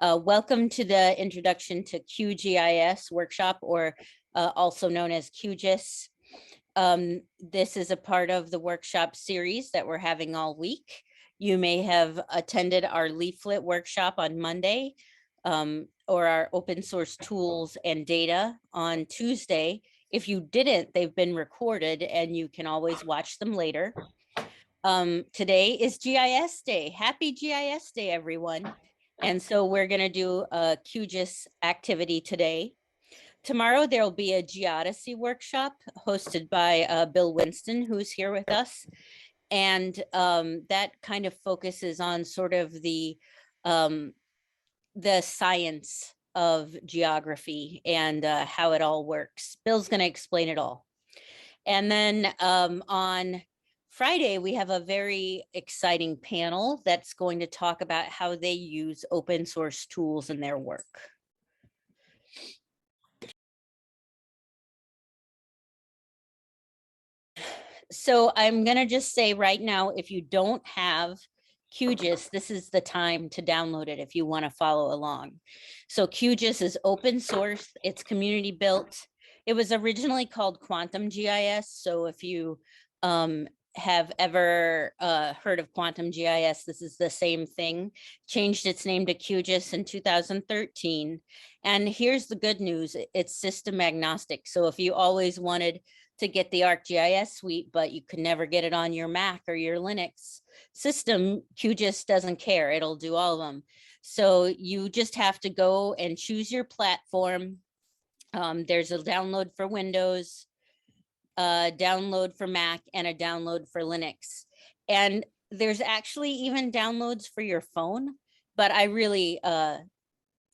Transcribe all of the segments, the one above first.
Welcome to the Introduction to QGIS workshop, or also known as QGIS. This is a part of the workshop series that we're having all week. You may have attended our leaflet workshop on Monday, or our open source tools and data on Tuesday. If you didn't, they've been recorded and you can always watch them later. Today is GIS Day. Happy GIS Day, everyone. And so we're going to do a QGIS activity today. Tomorrow, there will be a Geodesy workshop hosted by Bill Winston, who's here with us. And that kind of focuses on sort of the science of geography and how it all works. Bill's going to explain it all. And then on Friday, we have a very exciting panel that's going to talk about how they use open source tools in their work. So I'm going to just say right now, if you don't have QGIS, this is the time to download it if you want to follow along. So QGIS is open source, it's community built. It was originally called Quantum GIS. So if you have ever heard of Quantum GIS, this is the same thing. Changed its name to QGIS in 2013. And here's the good news, it's system agnostic. So if you always wanted to get the ArcGIS suite, but you could never get it on your Mac or your Linux system, QGIS doesn't care, it'll do all of them. So you just have to go and choose your platform. There's a download for Windows, a download for Mac, and a download for Linux. And there's actually even downloads for your phone, but I really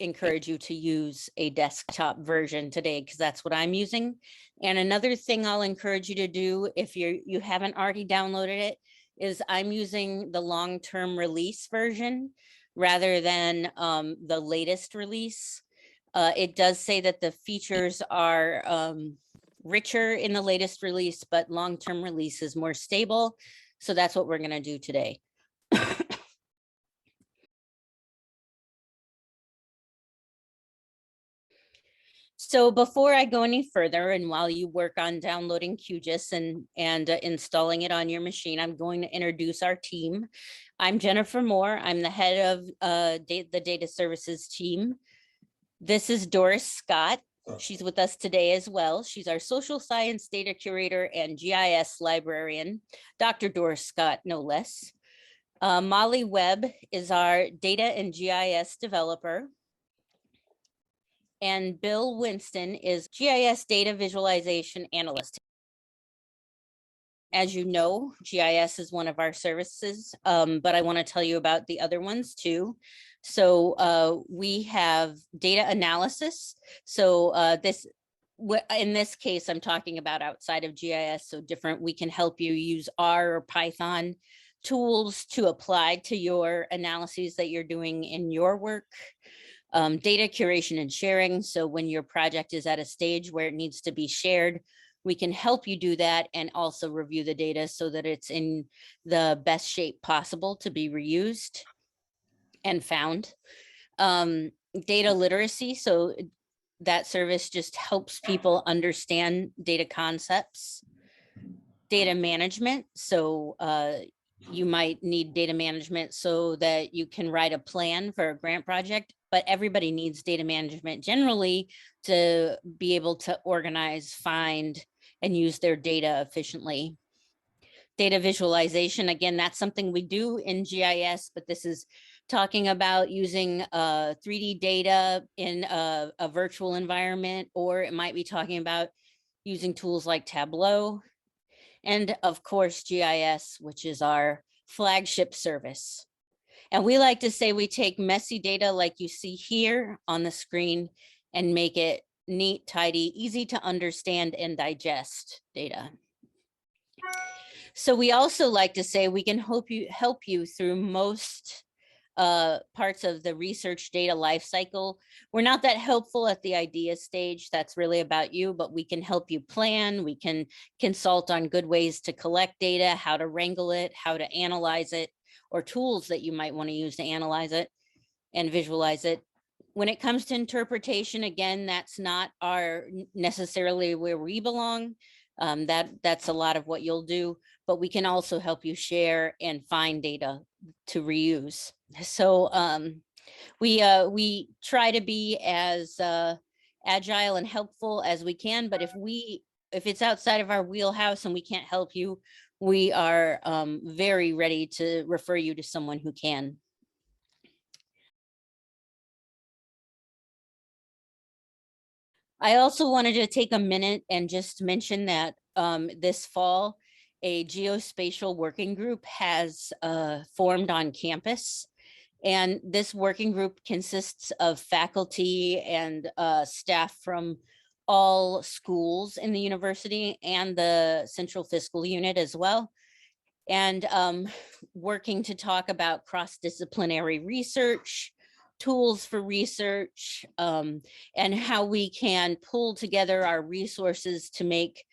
encourage you to use a desktop version today because that's what I'm using. And another thing I'll encourage you to do if you haven't already downloaded it is I'm using the long-term release version rather than the latest release. It does say that the features are richer in the latest release, but long-term release is more stable. So that's what we're going to do today. So before I go any further, and while you work on downloading QGIS and installing it on your machine, I'm going to introduce our team. I'm Jennifer Moore. I'm the head of the data services team. This is Doris Scott. She's with us today as well. She's our social science data curator and GIS librarian, Dr. Doris Scott, no less. Molly Webb is our data and GIS developer. And Bill Winston is GIS data visualization analyst. As you know, GIS is one of our services, but I want to tell you about the other ones too. So we have data analysis. So in this case, I'm talking about outside of GIS, so different. We can help you use R or Python tools to apply to your analyses that you're doing in your work. Data curation and sharing. So when your project is at a stage where it needs to be shared, we can help you do that and also review the data so that it's in the best shape possible to be reused and found. Data literacy. So that service just helps people understand data concepts. Data management. So you might need data management so that you can write a plan for a grant project, but everybody needs data management generally to be able to organize, find, and use their data efficiently. Data visualization, again, that's something we do in GIS, but this is talking about using 3D data in a virtual environment, or it might be talking about using tools like Tableau. And of course, GIS, which is our flagship service. And we like to say we take messy data like you see here on the screen and make it neat, tidy, easy to understand and digest data. So we also like to say we can help you through most parts of the research data lifecycle. We're not that helpful at the idea stage. That's really about you, but we can help you plan. We can consult on good ways to collect data, how to wrangle it, how to analyze it, or tools that you might want to use to analyze it and visualize it. When it comes to interpretation, again, that's not necessarily where we belong. That's a lot of what you'll do, but we can also help you share and find data to reuse. So we try to be as agile and helpful as we can, but if it's outside of our wheelhouse and we can't help you, we are very ready to refer you to someone who can. I also wanted to take a minute and just mention that this fall, a geospatial working group has formed on campus. And this working group consists of faculty and staff from all schools in the university and the central fiscal unit as well. And working to talk about cross-disciplinary research, tools for research, and how we can pull together our resources to make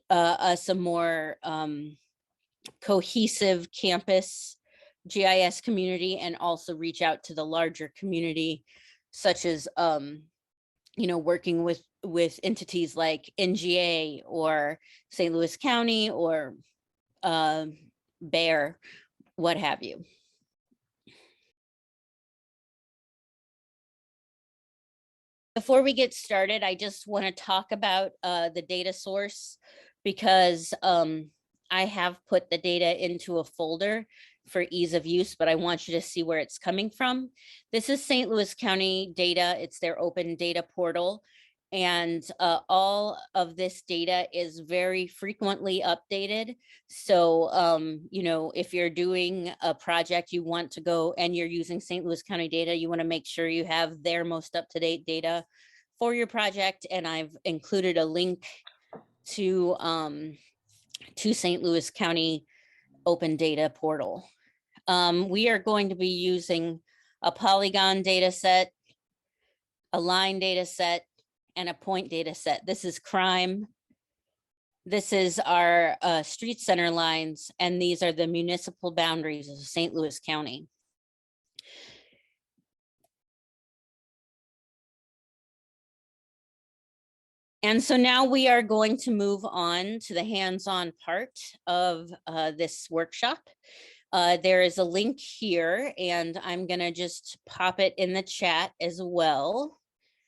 us a more cohesive campus GIS community, and also reach out to the larger community, such as working with entities like NGA or St. Louis County or Bear, what have you. Before we get started, I just want to talk about the data source, because I have put the data into a folder for ease of use, but I want you to see where it's coming from. This is St. Louis County data. It's their open data portal. And all of this data is very frequently updated. So, if you're doing a project, you want to go and you're using St. Louis County data, you want to make sure you have their most up-to-date data for your project. And I've included a link to St. Louis County open data portal. We are going to be using a Polygon data set, a line data set, and a point data set. This is crime. This is our street center lines, and these are the municipal boundaries of St. Louis County. And so now we are going to move on to the hands-on part of this workshop. There is a link here, and I'm gonna just pop it in the chat as well.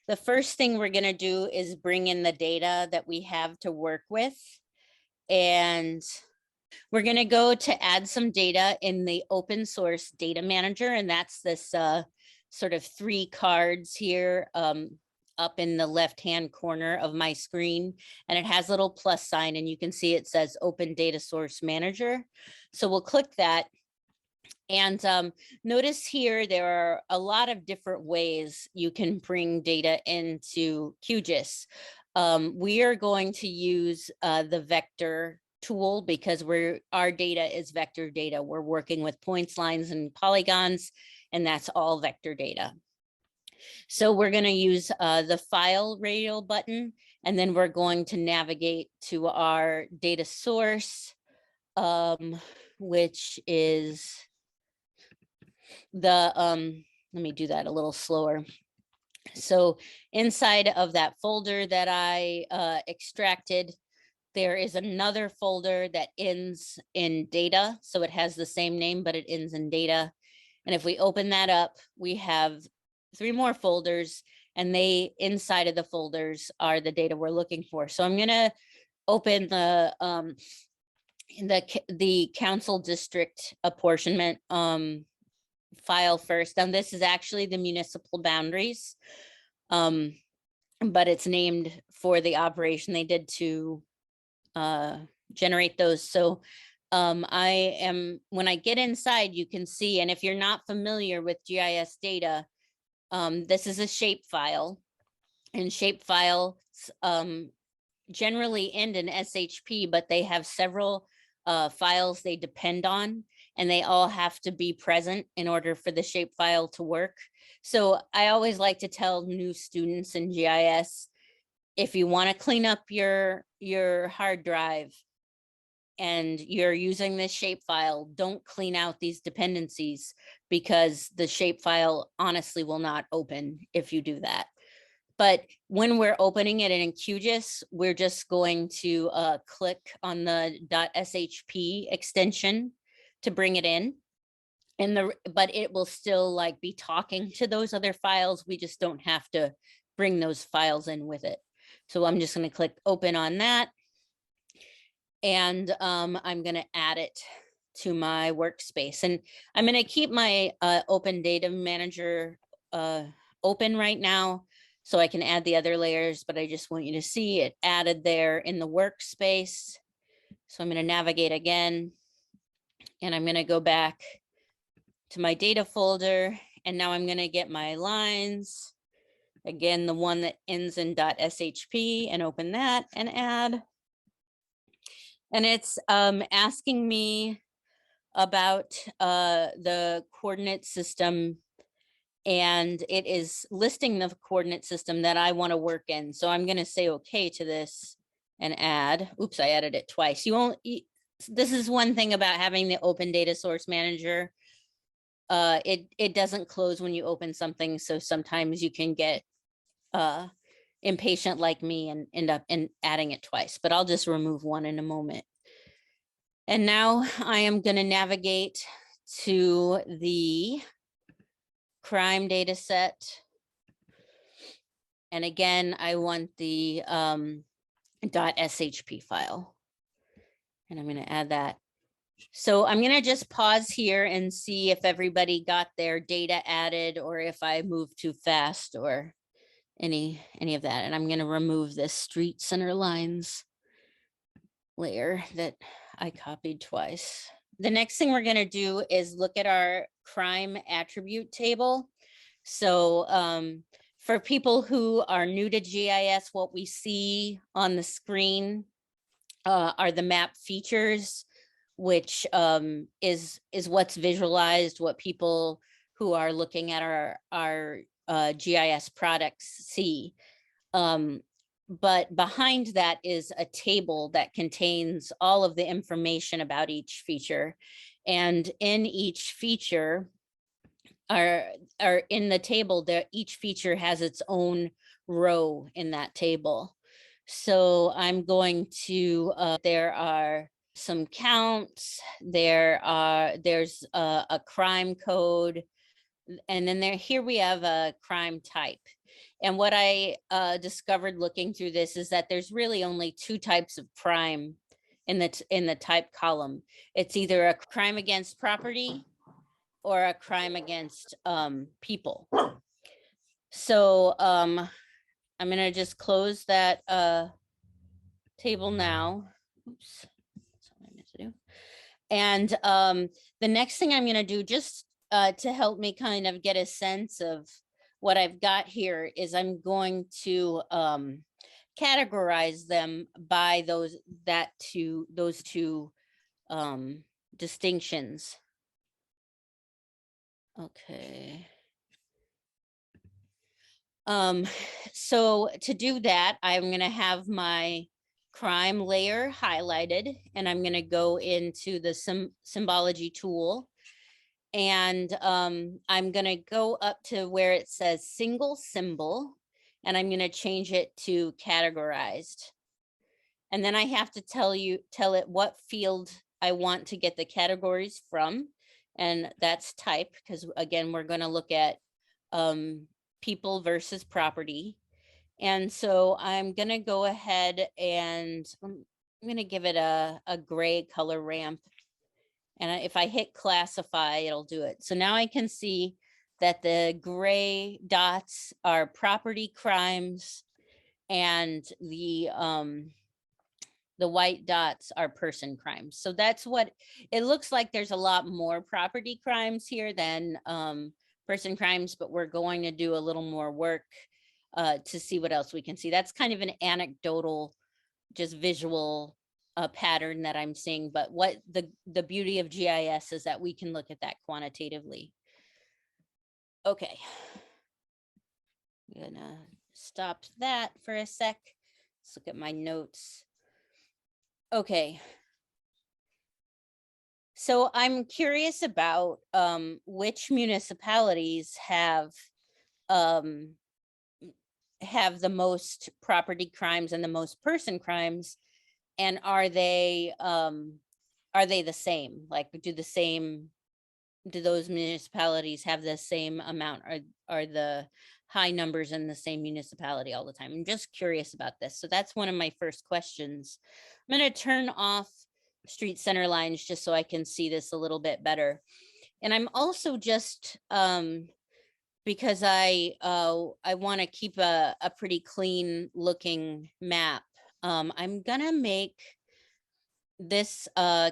The first thing we're gonna do is bring in the data that we have to work with. And we're gonna go to add some data in the open source data manager. And that's this sort of 3 cards here up in the left-hand corner of my screen. And it has a little plus sign, and you can see it says Open Data Source Manager. So we'll click that. And notice here, there are a lot of different ways you can bring data into QGIS. We are going to use the vector tool, because our data is vector data. We're working with points, lines, and polygons, and that's all vector data. So we're going to use the file radial button, and then we're going to navigate to our data source, which is let me do that a little slower. So inside of that folder that I extracted, there is another folder that ends in data. So it has the same name, but it ends in data. And if we open that up, we have 3 more folders, and inside of the folders are the data we're looking for. So I'm gonna open the council district apportionment file first. And this is actually the municipal boundaries, but it's named for the operation they did to generate those. So when I get inside, you can see, and if you're not familiar with GIS data, this is a shape file, and shape files generally end in SHP, but they have several files they depend on, and they all have to be present in order for the shapefile to work. So I always like to tell new students in GIS, if you want to clean up your hard drive and you're using this shapefile, don't clean out these dependencies, because the shapefile honestly will not open if you do that. But when we're opening it in QGIS, we're just going to click on the .shp extension to bring it in. But it will still like be talking to those other files. We just don't have to bring those files in with it. So I'm just going to click open on that. And I'm going to add it to my workspace. And I'm going to keep my Open Data Manager open right now, so I can add the other layers, but I just want you to see it added there in the workspace. So I'm going to navigate again, and I'm going to go back to my data folder, and now I'm going to get my lines. Again, the one that ends in .shp, and open that and add. And it's asking me about the coordinate system, and it is listing the coordinate system that I want to work in. So I'm going to say okay to this and add. Oops, I added it twice. This is one thing about having the Open Data Source Manager. It doesn't close when you open something, so sometimes you can get impatient like me and end up adding it twice, but I'll just remove one in a moment. And now I am going to navigate to the crime data set. And again, I want the .shp file. And I'm going to add that. So I'm going to just pause here and see if everybody got their data added, or if I moved too fast, or any of that. And I'm going to remove this street center lines layer that I copied twice. The next thing we're going to do is look at our crime attribute table. So for people who are new to GIS, what we see on the screen are the map features, which is what's visualized, what people who are looking at our GIS products see. But behind that is a table that contains all of the information about each feature. And in each feature, are in the table there, each feature has its own row in that table. So I'm going to, there are some counts, there's a crime code, and then here we have a crime type. And what I discovered looking through this is that there's really only two types of crime in the type column. It's either a crime against property or a crime against people. So I'm gonna just close that table now. Oops, that's what I meant to do. And the next thing I'm gonna do, just to help me kind of get a sense of what I've got here, is I'm going to categorize them by those two distinctions. Okay. So to do that, I'm going to have my crime layer highlighted, and I'm going to go into the Symbology tool, and I'm going to go up to where it says single symbol, and I'm going to change it to categorized. And then I have to tell it what field I want to get the categories from, and that's type, because again, we're going to look at people versus property. And so I'm going to go ahead and I'm going to give it a gray color ramp. And if I hit classify, it'll do it. So now I can see that the gray dots are property crimes, and the white dots are person crimes. So that's what it looks like. There's a lot more property crimes here than person crimes, but we're going to do a little more work to see what else we can see. That's kind of an anecdotal, just visual pattern that I'm seeing. But what the beauty of GIS is that we can look at that quantitatively. Okay. I'm gonna stop that for a sec. Let's look at my notes. Okay. So I'm curious about which municipalities um, have the most property crimes and the most person crimes, and are they the same? Like, do those municipalities have the same amount? Are the high numbers in the same municipality all the time? I'm just curious about this. So that's one of my first questions. I'm going to turn off street center lines just so I can see this a little bit better. And I'm also just because I want to keep a pretty clean looking map. I'm gonna make this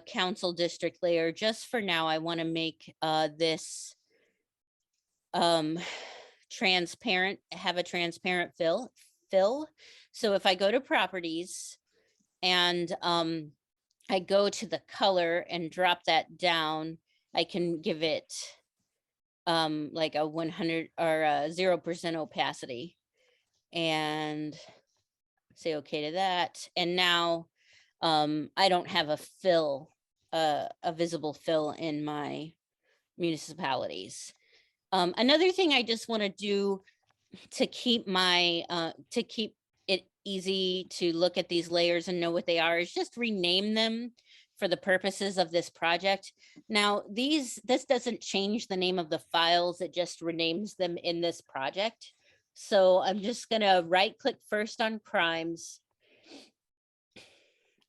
council district layer just for now. I want to make this transparent, have a transparent fill. So if I go to properties and I go to the color and drop that down, I can give it like a 100 or a 0% opacity and say okay to that. And now I don't have a fill, a visible fill in my municipalities. Another thing I just want to do to keep my to keep it easy to look at these layers and know what they are is just rename them for the purposes of this project. Now, this doesn't change the name of the files, it just renames them in this project. So I'm just gonna right click first on crimes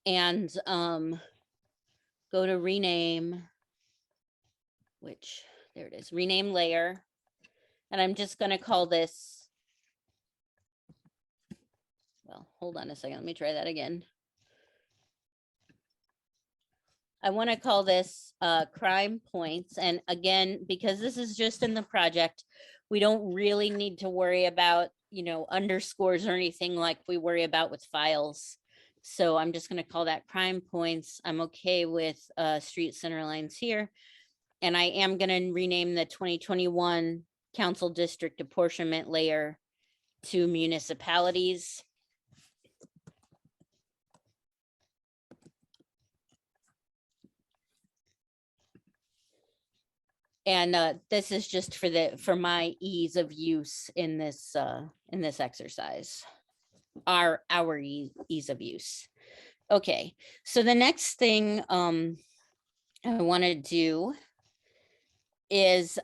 and go to rename, which there it is, rename layer. And I'm just gonna call this, well, hold on a second, let me try that again. I want to call this crime points. And again, because this is just in the project, we don't really need to worry about, you know, underscores or anything like we worry about with files. So I'm just going to call that crime points. I'm okay with street center lines here. And I am going to rename the 2021 council district apportionment layer to municipalities. And this is just for my ease of use in this exercise, our ease of use. Okay, so the next thing I want to do is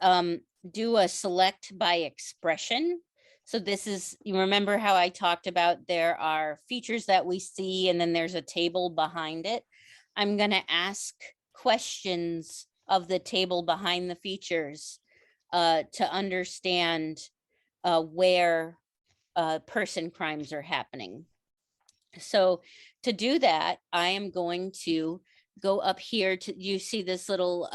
do a select by expression. So this is, you remember how I talked about there are features that we see and then there's a table behind it. I'm going to ask questions of the table behind the features to understand where person crimes are happening. So to do that, I am going to go up here to, you see this little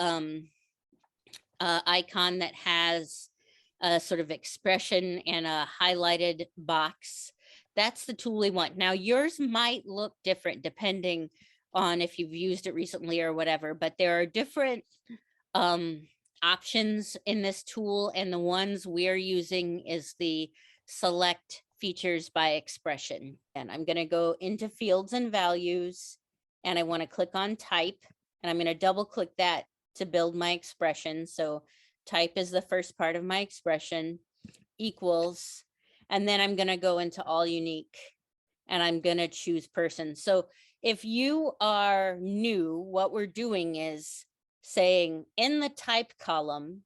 icon that has a sort of expression and a highlighted box. That's the tool we want. Now yours might look different depending on if you've used it recently or whatever, but there are different options in this tool, and the ones we're using is the select features by expression. And I'm going to go into fields and values, and I want to click on type, and I'm going to double click that to build my expression. So type is the first part of my expression, equals, and then I'm going to go into all unique, and I'm going to choose person. So if you are new, what we're doing is saying in the type column,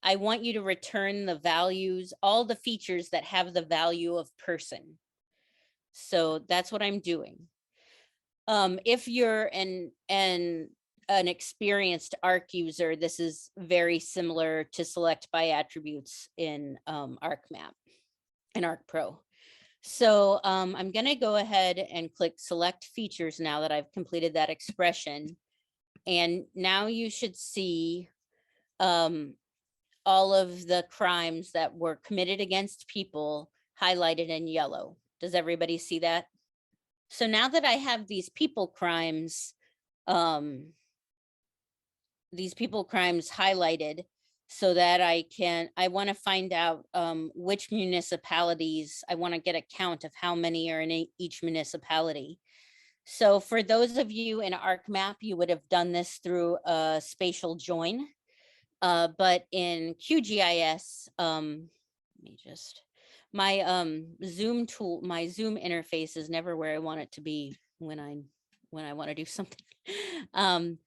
I want you to return the values, all the features that have the value of person. So that's what I'm doing. If you're an experienced ARC user, this is very similar to select by attributes in ArcMap and ArcPro. So I'm going to go ahead and click select features now that I've completed that expression. And now you should see all of the crimes that were committed against people highlighted in yellow. Does everybody see that? So now that I have these people crimes highlighted, so that I want to find out which municipalities, I want to get a count of how many are in each municipality. So for those of you in ArcMap, you would have done this through a spatial join. But in QGIS, let me just, my Zoom tool, my Zoom interface is never where I want it to be when I want to do something.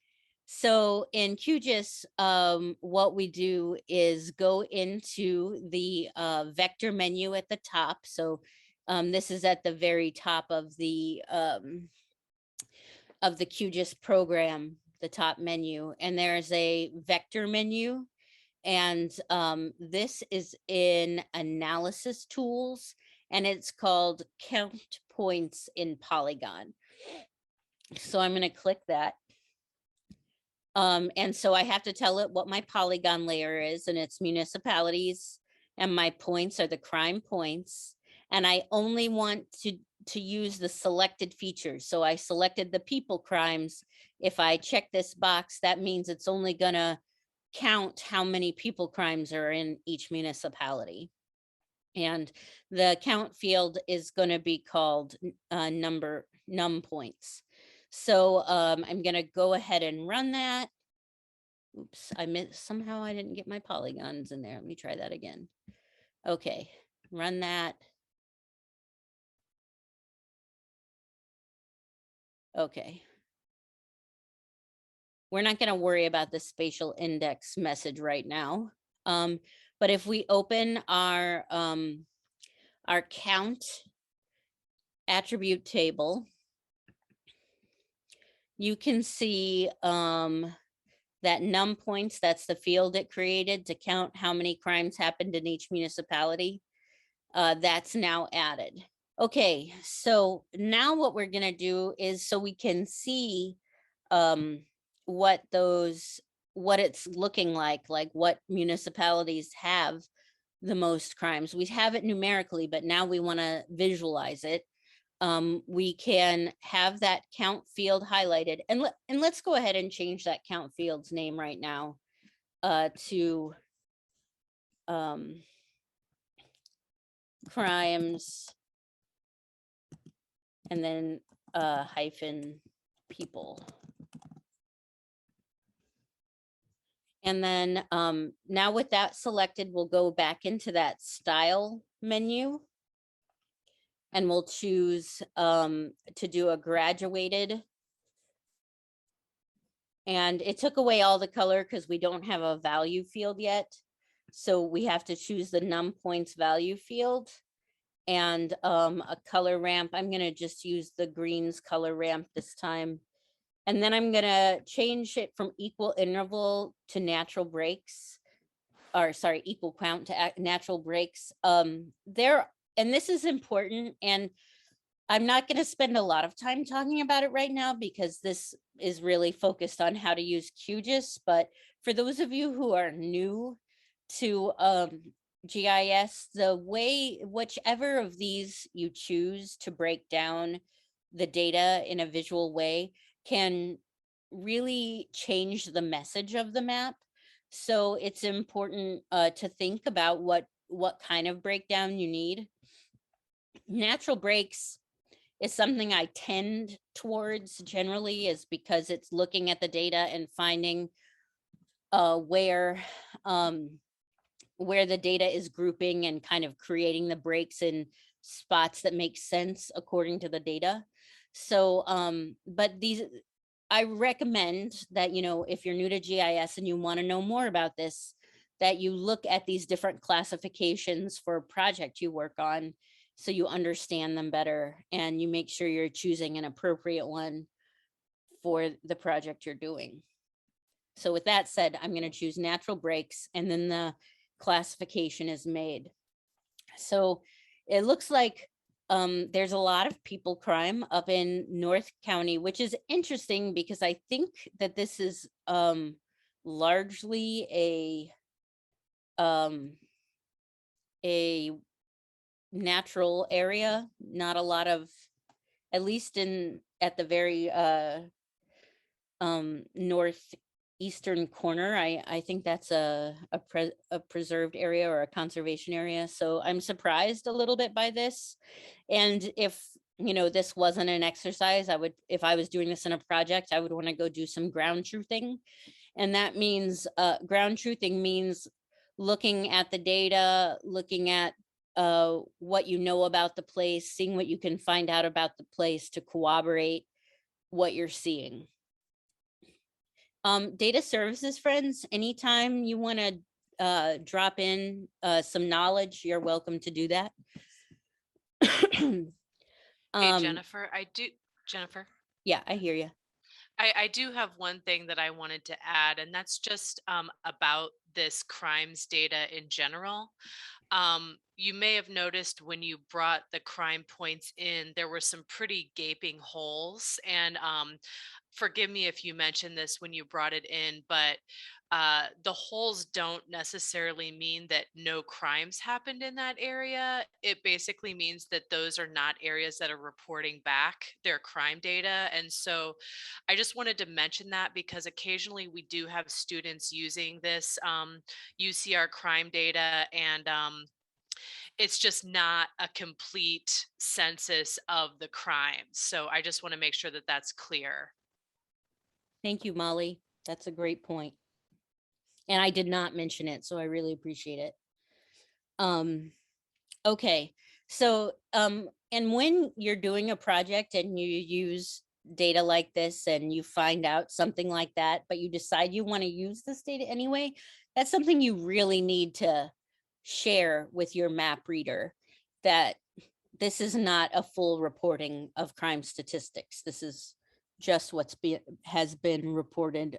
So in QGIS, what we do is go into the vector menu at the top. So this is at the very top of the QGIS program, the top menu, and there's a vector menu. And this is in analysis tools, and it's called count points in Polygon. So I'm going to click that. And so I have to tell it what my polygon layer is, and it's municipalities, and my points are the crime points. And I only want to use the selected features. So I selected the people crimes. If I check this box, that means it's only gonna count how many people crimes are in each municipality. And the count field is gonna be called num points. So I'm gonna go ahead and run that. Oops, somehow I didn't get my polygons in there. Let me try that again. Okay, run that. Okay. We're not gonna worry about the spatial index message right now. But if we open our count attribute table, you can see that num points, that's the field it created to count how many crimes happened in each municipality. That's now added. Okay, so now what we're gonna do is so we can see what it's looking like what municipalities have the most crimes. We have it numerically, but now we want to visualize it. We can have that count field highlighted, and let's go ahead and change that count field's name right now to crimes, and then hyphen people. And then now with that selected, we'll go back into that style menu, and we'll choose to do a graduated. And it took away all the color because we don't have a value field yet. So we have to choose the num points value field, and a color ramp. I'm gonna just use the greens color ramp this time. And then I'm gonna change it from equal interval to natural breaks, or sorry, equal count to natural breaks. And this is important, and I'm not going to spend a lot of time talking about it right now because this is really focused on how to use QGIS. But for those of you who are new to GIS, whichever of these you choose to break down the data in a visual way can really change the message of the map. So it's important to think about what kind of breakdown you need. Natural breaks is something I tend towards generally, is because it's looking at the data and finding where the data is grouping and kind of creating the breaks in spots that make sense according to the data. So but I recommend that, if you're new to GIS and you want to know more about this, that you look at these different classifications for a project you work on, so you understand them better and you make sure you're choosing an appropriate one for the project you're doing. So with that said, I'm going to choose natural breaks, and then the classification is made. So it looks like there's a lot of people crime up in North County, which is interesting because I think that this is largely a natural area, not a lot of, at least at the very northeastern corner. I think that's a preserved area or a conservation area. So I'm surprised a little bit by this. And if you know, this wasn't an exercise, I would, if I was doing this in a project, I would want to go do some ground truthing. And that means ground truthing means looking at the data, looking at what you know about the place, seeing what you can find out about the place to corroborate what you're seeing. Data services friends, anytime you want to drop in some knowledge, you're welcome to do that. Hey, Jennifer, Yeah, I hear you. I do have one thing that I wanted to add, and that's just about this crimes data in general. You may have noticed when you brought the crime points in, there were some pretty gaping holes. And forgive me if you mentioned this when you brought it in, but the holes don't necessarily mean that no crimes happened in that area. It basically means that those are not areas that are reporting back their crime data. And so I just wanted to mention that because occasionally we do have students using this UCR crime data, and it's just not a complete census of the crimes. So I just want to make sure that that's clear. Thank you, Molly. That's a great point. And I did not mention it, so I really appreciate it. Okay, so and when you're doing a project and you use data like this and you find out something like that, but you decide you want to use this data anyway, that's something you really need to share with your map reader, that this is not a full reporting of crime statistics. This is just has been reported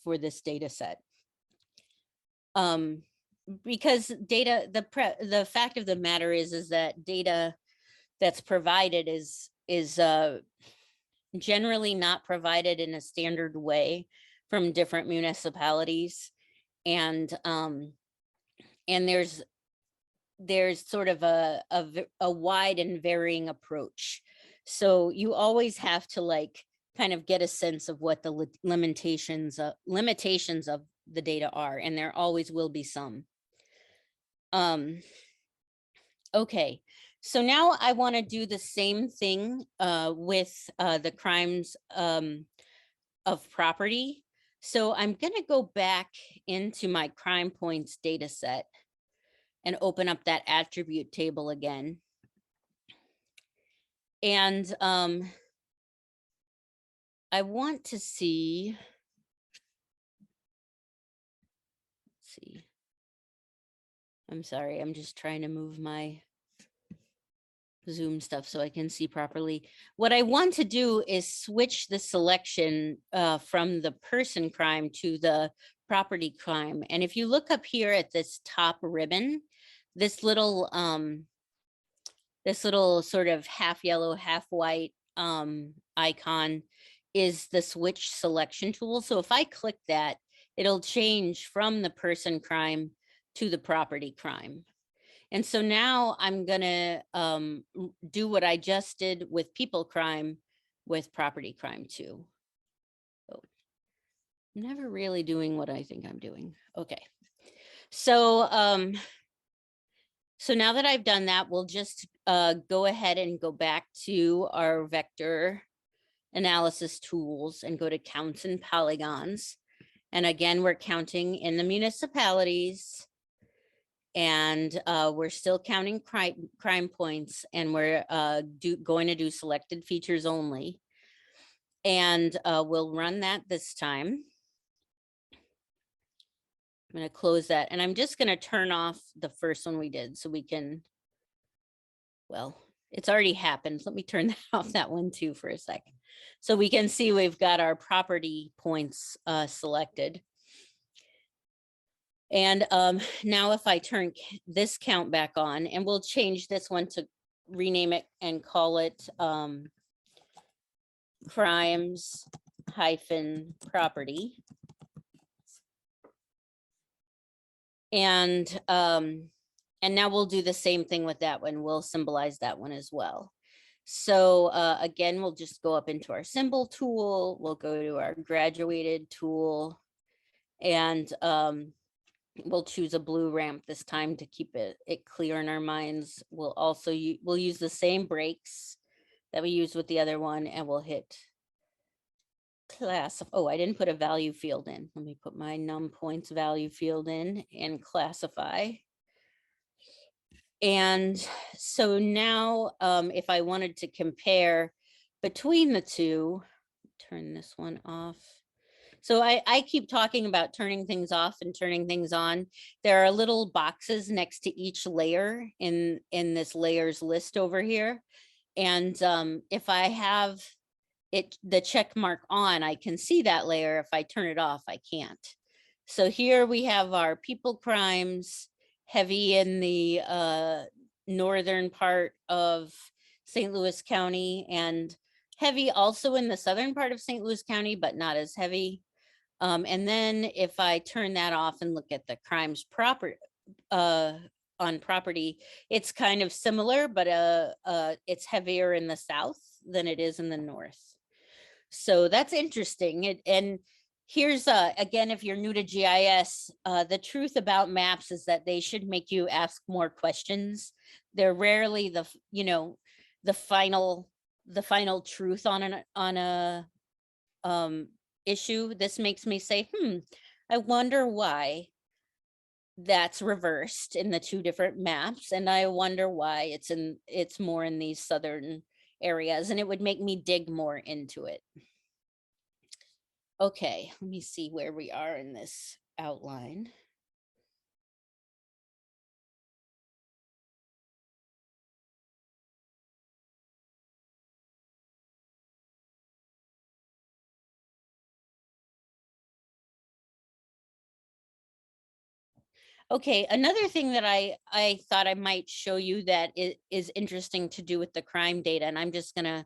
for this data set. Because data, the fact of the matter is that data that's provided is generally not provided in a standard way from different municipalities, and there's sort of a wide and varying approach. So you always have to like kind of get a sense of what the limitations of the data are, and there always will be some. Okay, so now I want to do the same thing with the crimes of property. So I'm going to go back into my crime points data set and open up that attribute table again. And I want to see, let's see. I'm sorry, I'm just trying to move my Zoom stuff so I can see properly. What I want to do is switch the selection from the person crime to the property crime. And if you look up here at this top ribbon, this little sort of half yellow, half white icon is the switch selection tool. So if I click that, it'll change from the person crime to the property crime. And so now I'm gonna do what I just did with people crime with property crime too. Oh, I'm never really doing what I think I'm doing. Okay. So so now that I've done that, we'll just go ahead and go back to our vector analysis tools and go to counts and polygons. And again, we're counting in the municipalities, and we're still counting crime points, and we're going to do selected features only. And we'll run that this time. I'm going to close that, and I'm just going to turn off the first one we did so we can, well, it's already happened. Let me turn off that one too for a second. So we can see we've got our property points selected. And now if I turn this count back on, and we'll change this one to rename it and call it crimes hyphen property. And now we'll do the same thing with that one. We'll symbolize that one as well. So again, we'll just go up into our symbol tool. We'll go to our graduated tool, and we'll choose a blue ramp this time to keep it clear in our minds. We'll also we'll use the same breaks that we used with the other one, and we'll hit class. Oh, I didn't put a value field in. Let me put my num points value field in and classify. And so now if I wanted to compare between the two, turn this one off. So I keep talking about turning things off and turning things on. There are little boxes next to each layer in this layers list over here. And if I have the check mark on, I can see that layer. If I turn it off, I can't. So here we have our people crimes, heavy in the northern part of St. Louis County, and heavy also in the southern part of St. Louis County, but not as heavy. And then if I turn that off and look at the crimes proper on property, it's kind of similar, but it's heavier in the south than it is in the north. So that's interesting. And here's again, if you're new to GIS, the truth about maps is that they should make you ask more questions. They're rarely the final truth on a issue. This makes me say, I wonder why that's reversed in the two different maps, and I wonder why it's more in these southern areas, and it would make me dig more into it. Okay, let me see where we are in this outline. Okay, another thing that I thought I might show you that is interesting to do with the crime data, and I'm just gonna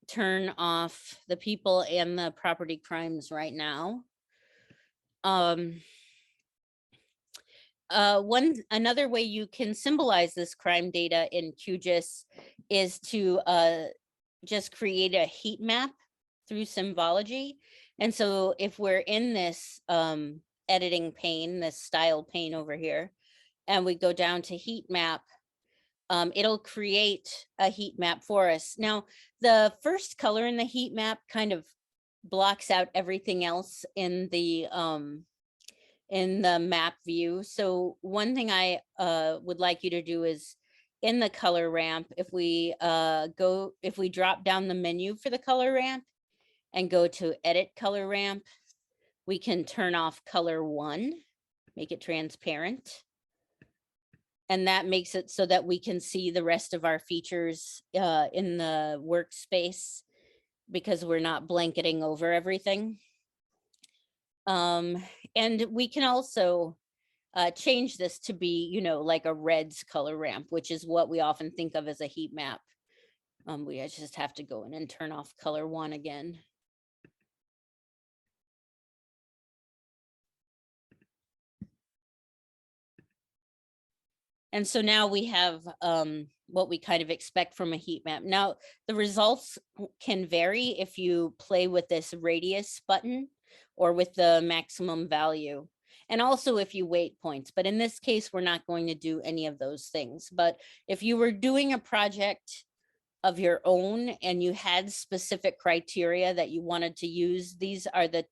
turn off the people and the property crimes right now. Another way you can symbolize this crime data in QGIS is to just create a heat map through Symbology. And so if we're in this editing pane, this style pane over here, and we go down to heat map, it'll create a heat map for us. Now, the first color in the heat map kind of blocks out everything else in the map view. So one thing I would like you to do is in the color ramp, if we drop down the menu for the color ramp and go to edit color ramp, we can turn off color 1, make it transparent. And that makes it so that we can see the rest of our features in the workspace, because we're not blanketing over everything. And we can also change this to be, like a reds color ramp, which is what we often think of as a heat map. We just have to go in and turn off color 1 again. And so now we have what we kind of expect from a heat map. Now, the results can vary if you play with this radius button or with the maximum value, and also if you weight points. But in this case, we're not going to do any of those things. But if you were doing a project of your own and you had specific criteria that you wanted to use, these are the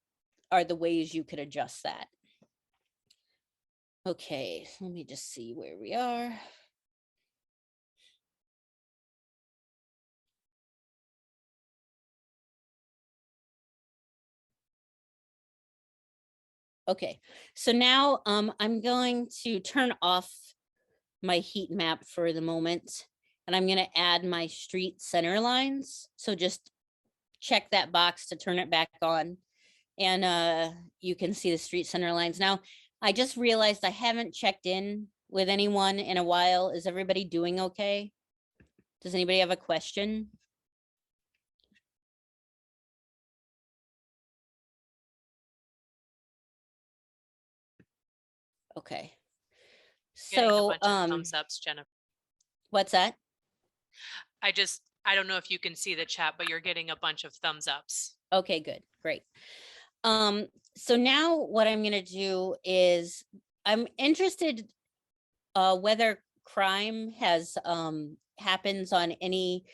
ways you could adjust that. Okay, let me just see where we are. Okay, so now I'm going to turn off my heat map for the moment, and I'm going to add my street center lines. So just check that box to turn it back on, and you can see the street center lines. Now, I just realized I haven't checked in with anyone in a while. Is everybody doing okay? Does anybody have a question? Okay. Getting a So, bunch of thumbs ups, Jennifer. what's that? I don't know if you can see the chat, but you're getting a bunch of thumbs ups. Okay, good, great. So now what I'm going to do is I'm interested whether crime has happens on any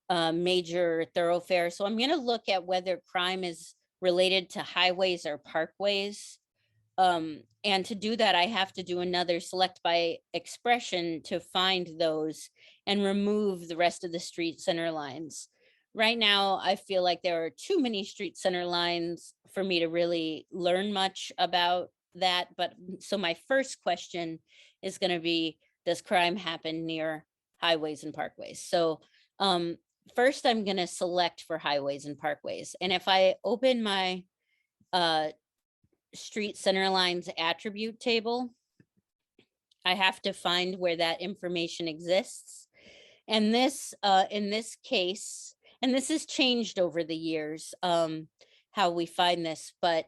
major thoroughfare. So I'm going to look at whether crime is related to highways or parkways. And to do that, I have to do another select by expression to find those and remove the rest of the street center lines. Right now, I feel like there are too many street center lines for me to really learn much about that. But so my first question is going to be, does crime happen near highways and parkways? So first I'm going to select for highways and parkways. And if I open my street center lines attribute table, I have to find where that information exists. And this, in this case, and this has changed over the years, how we find this, but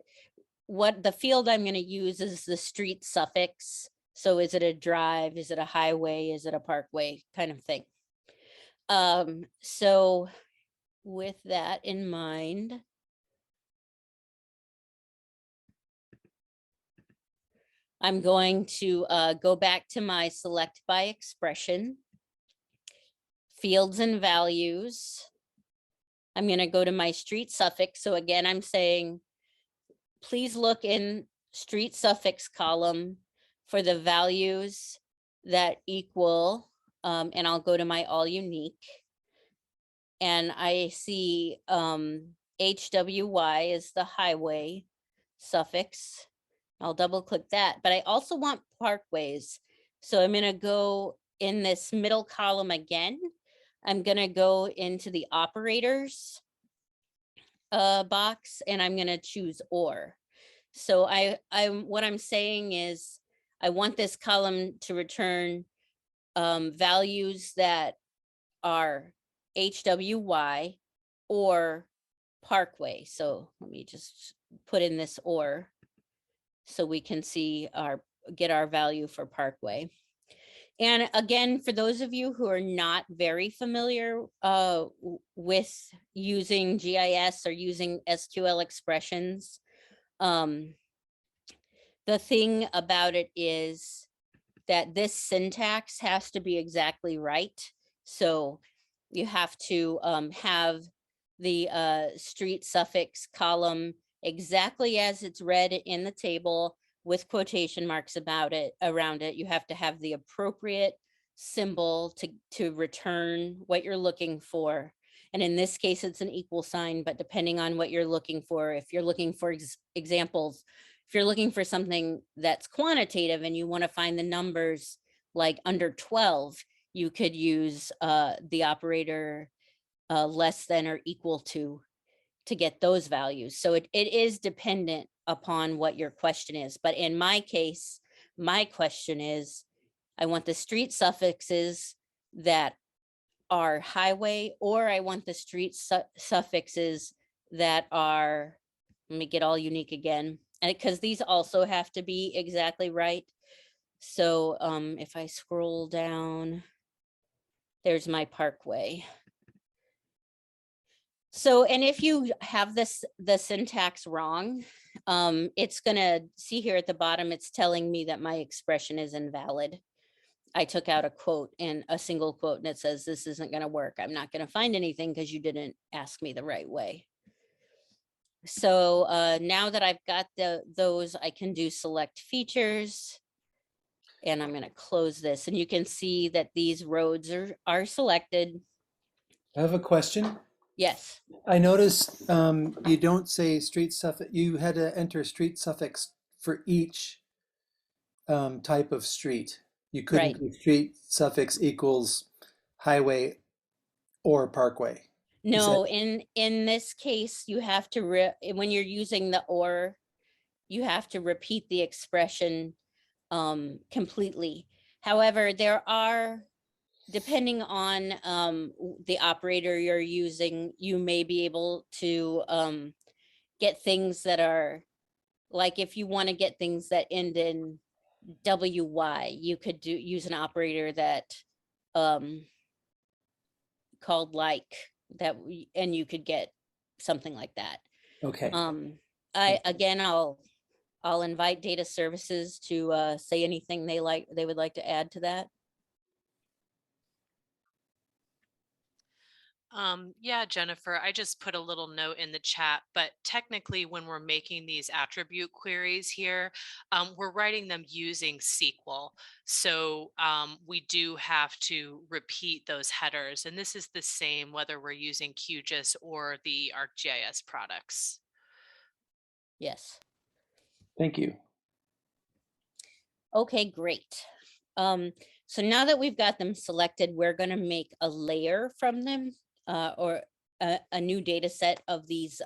what the field I'm going to use is the street suffix. So is it a drive? Is it a highway? Is it a parkway kind of thing? So with that in mind, I'm going to go back to my select by expression, fields and values. I'm going to go to my street suffix. So again, I'm saying, please look in street suffix column for the values that equal, and I'll go to my all unique. And I see HWY is the highway suffix. I'll double click that, but I also want parkways. So I'm going to go in this middle column again. I'm going to go into the operators box and I'm going to choose or. So what I'm saying is I want this column to return values that are HWY or parkway. So let me just put in this or, so we can see get our value for parkway. And again, for those of you who are not very familiar with using GIS or using SQL expressions, the thing about it is that this syntax has to be exactly right. So you have to have the street suffix column exactly as it's read in the table with quotation marks around it. You have to have the appropriate symbol to return what you're looking for. And in this case, it's an equal sign, but depending on what you're looking for, if you're looking for examples, if you're looking for something that's quantitative and you want to find the numbers like under 12, you could use the operator less than or equal to get those values. So it is dependent upon what your question is. But in my case, my question is, I want the street suffixes that are highway, or I want the street suffixes that are, let me get all unique again, and because these also have to be exactly right. So if I scroll down, there's my parkway. So, and if you have the syntax wrong, it's gonna see here at the bottom, it's telling me that my expression is invalid. I took out a quote and a single quote and it says, this isn't gonna work. I'm not gonna find anything because you didn't ask me the right way. So now that I've got those, I can do select features. And I'm gonna close this and you can see that these roads are selected. I have a question. Yes. I noticed you don't say street suffix. You had to enter street suffix for each type of street. You couldn't Right. do street suffix equals highway or parkway. No, in this case, you have to, when you're using the or, you have to repeat the expression completely. However, there are, depending on the operator you're using, you may be able to get things that are, like if you want to get things that end in WY, you could use an operator that called like that, and you could get something like that. Okay. I'll invite data services to say anything they would like to add to that. Yeah, Jennifer, I just put a little note in the chat, but technically when we're making these attribute queries here, we're writing them using SQL. So we do have to repeat those headers. And this is the same whether we're using QGIS or the ArcGIS products. Yes. Thank you. Okay, great. So now that we've got them selected, we're going to make a layer from them, or a new data set of these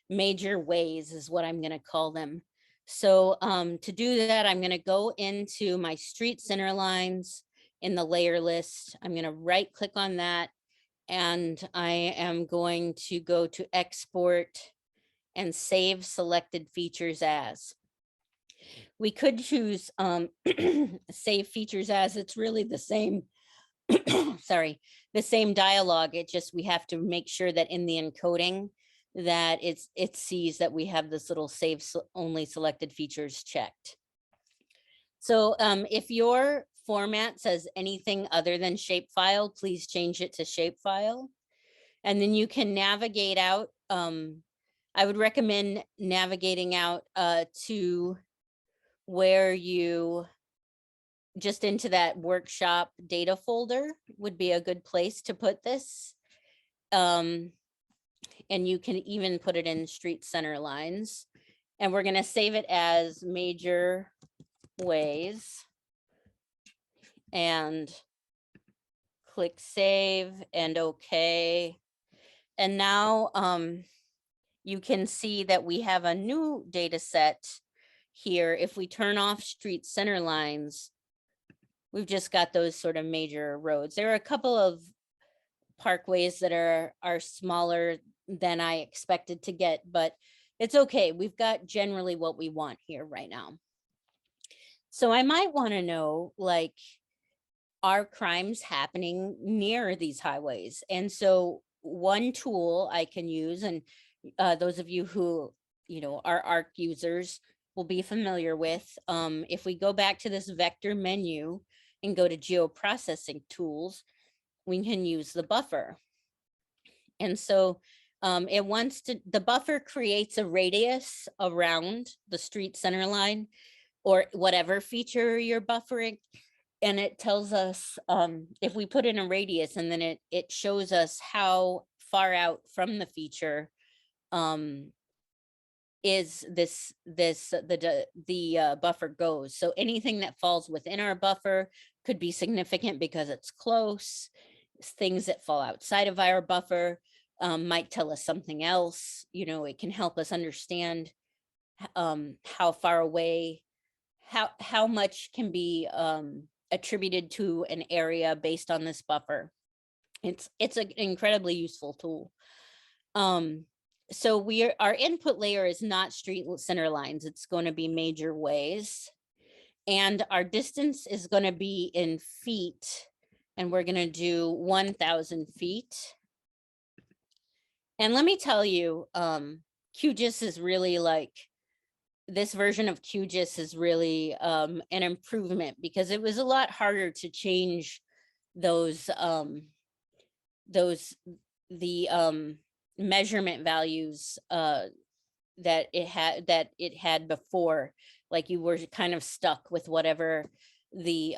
major ways is what I'm going to call them. So to do that, I'm going to go into my street center lines in the layer list. I'm going to right click on that, and I am going to go to export and save selected features as. We could choose save features as. It's really the same, sorry, the same dialogue. It just, we have to make sure that in the encoding that it sees that we have this little save only selected features checked. So if your format says anything other than shapefile, please change it to shapefile. And then you can navigate out. I would recommend navigating out to where you just into that workshop data folder would be a good place to put this. And you can even put it in street center lines. And we're going to save it as major ways and click save and okay. And now you can see that we have a new data set here. If we turn off street center lines, we've just got those sort of major roads. There are a couple of parkways that are smaller than I expected to get, but it's okay. We've got generally what we want here right now. So I might want to know, like, are crimes happening near these highways? And so one tool I can use, and those of you who, you know, are ARC users will be familiar with, if we go back to this vector menu and go to geoprocessing tools, we can use the buffer. And so it wants to, the buffer creates a radius around the street center line or whatever feature you're buffering. And it tells us if we put in a radius, and then it shows us how far out from the feature is the buffer goes. So anything that falls within our buffer could be significant because it's close. Things that fall outside of our buffer might tell us something else. You know, it can help us understand how far away, how much can be attributed to an area based on this buffer. It's an incredibly useful tool. So our input layer is not street center lines. It's going to be major ways. And our distance is going to be in feet. And we're going to do 1,000 feet. And let me tell you, QGIS is really like, this version of QGIS is really an improvement, because it was a lot harder to change those measurement values that it had before. Like, you were kind of stuck with whatever the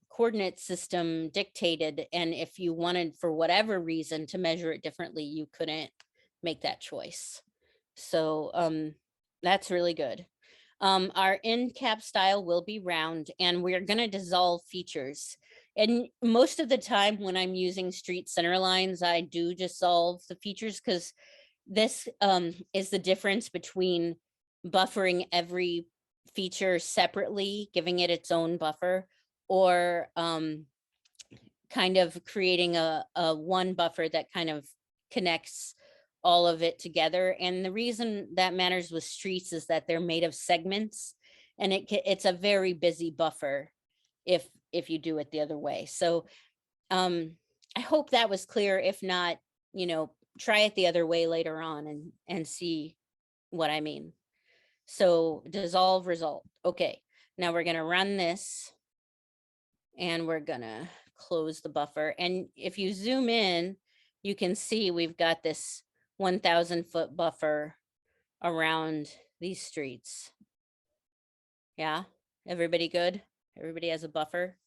coordinate system dictated, and if you wanted for whatever reason to measure it differently, you couldn't make that choice. So that's really good. Our end cap style will be round, and we're going to dissolve features. And most of the time when I'm using street center lines, I do dissolve the features, because this is the difference between buffering every feature separately, giving it its own buffer, or kind of creating a one buffer that kind of connects all of it together. And the reason that matters with streets is that they're made of segments, and it's a very busy buffer if you do it the other way. So I hope that was clear. If not, you know, try it the other way later on and see what I mean. So dissolve result. Okay, now we're going to run this, and we're going to close the buffer. And if you zoom in, you can see we've got this 1,000-foot buffer around these streets. Yeah, everybody good? Everybody has a buffer?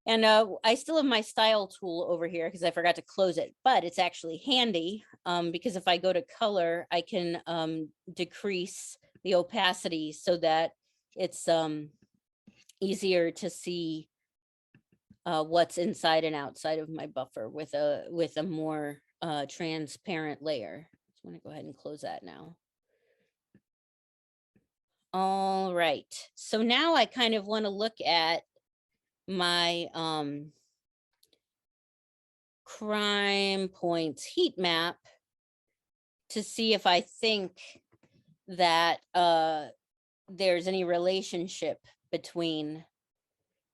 And I still have my style tool over here because I forgot to close it, but it's actually handy because if I go to color, I can decrease the opacity so that it's easier to see what's inside and outside of my buffer with a more transparent layer. So I'm gonna go ahead and close that now. All right, so now I kind of want to look at my crime points heat map to see if I think that there's any relationship between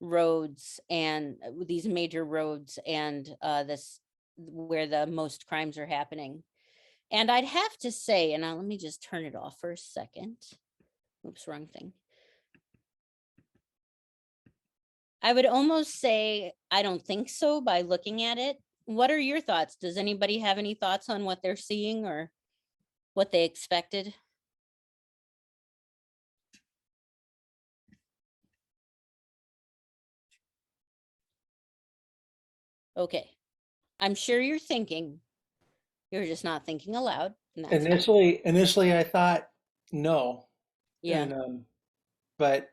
roads and these major roads and this where the most crimes are happening. And I'd have to say, and let me just turn it off for a second. Oops, wrong thing. I would almost say I don't think so by looking at it. What are your thoughts? Does anybody have any thoughts on what they're seeing or what they expected? Okay, I'm sure you're thinking. You're just not thinking aloud. And that's fine. Initially, I thought no, Yeah, and but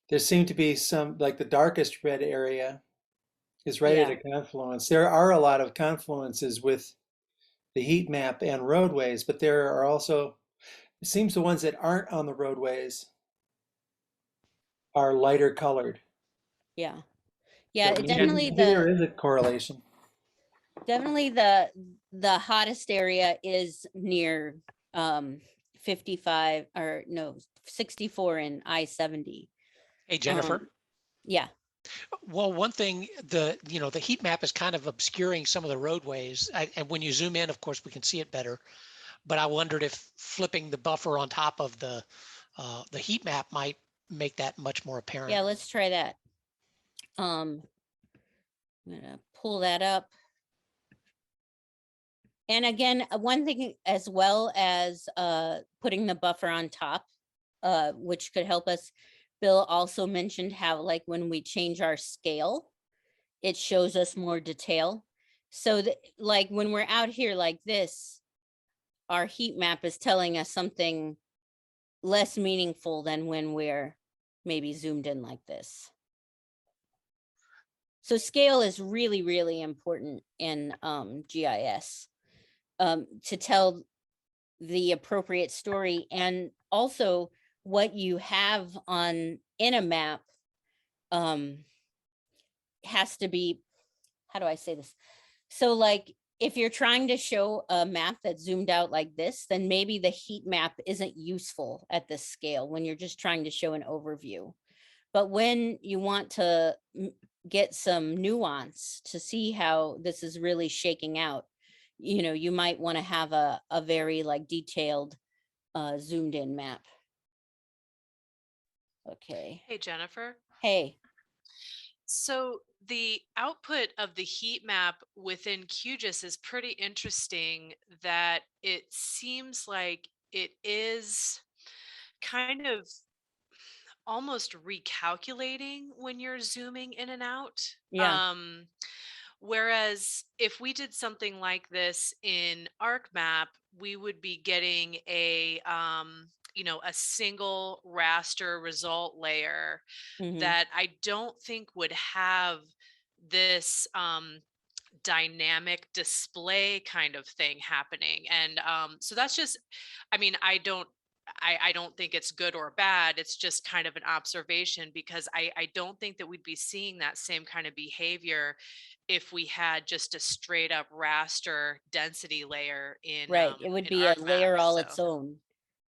there seemed to be some, like the darkest red area is right at yeah, a confluence. There are a lot of confluences with the heat map and roadways, but there are also, it seems the ones that aren't on the roadways are lighter colored. yeah. So Yeah, it maybe, definitely maybe there is a correlation. the hottest area is near 55 or no 64 and I-70. Hey, Jennifer. Yeah, Well, one thing, the heat map is kind of obscuring some of the roadways. And when you zoom in, of course, we can see it better. But I wondered if flipping the buffer on top of the heat map might make that much more apparent. yeah, let's try that. I'm gonna pull that up. And again, one thing as well as putting the buffer on top, which could help us, Bill also mentioned how like when we change our scale, it shows us more detail. So that like when we're out here like this, our heat map is telling us something less meaningful than when we're maybe zoomed in like this. So scale is really, really important in GIS to tell the appropriate story, and also what you have on in a map has to be, how do I say this? So like if you're trying to show a map that's zoomed out like this, then maybe the heat map isn't useful at this scale when you're just trying to show an overview. But when you want to get some nuance to see how this is really shaking out, you might want to have a very like detailed zoomed in map. Okay. Hey, Jennifer. Hey. So the output of the heat map within QGIS is pretty interesting, that it seems like it is kind of almost recalculating when you're zooming in and out. Yeah. Whereas if we did something like this in ArcMap, we would be getting a a single raster result layer that I don't think would have this dynamic display kind of thing happening. And so that's just, I mean, I don't think it's good or bad. It's just kind of an observation, because I don't think that we'd be seeing that same kind of behavior if we had just a straight up raster density layer in Right. It would in be a ArcMap. layer all So its own, and it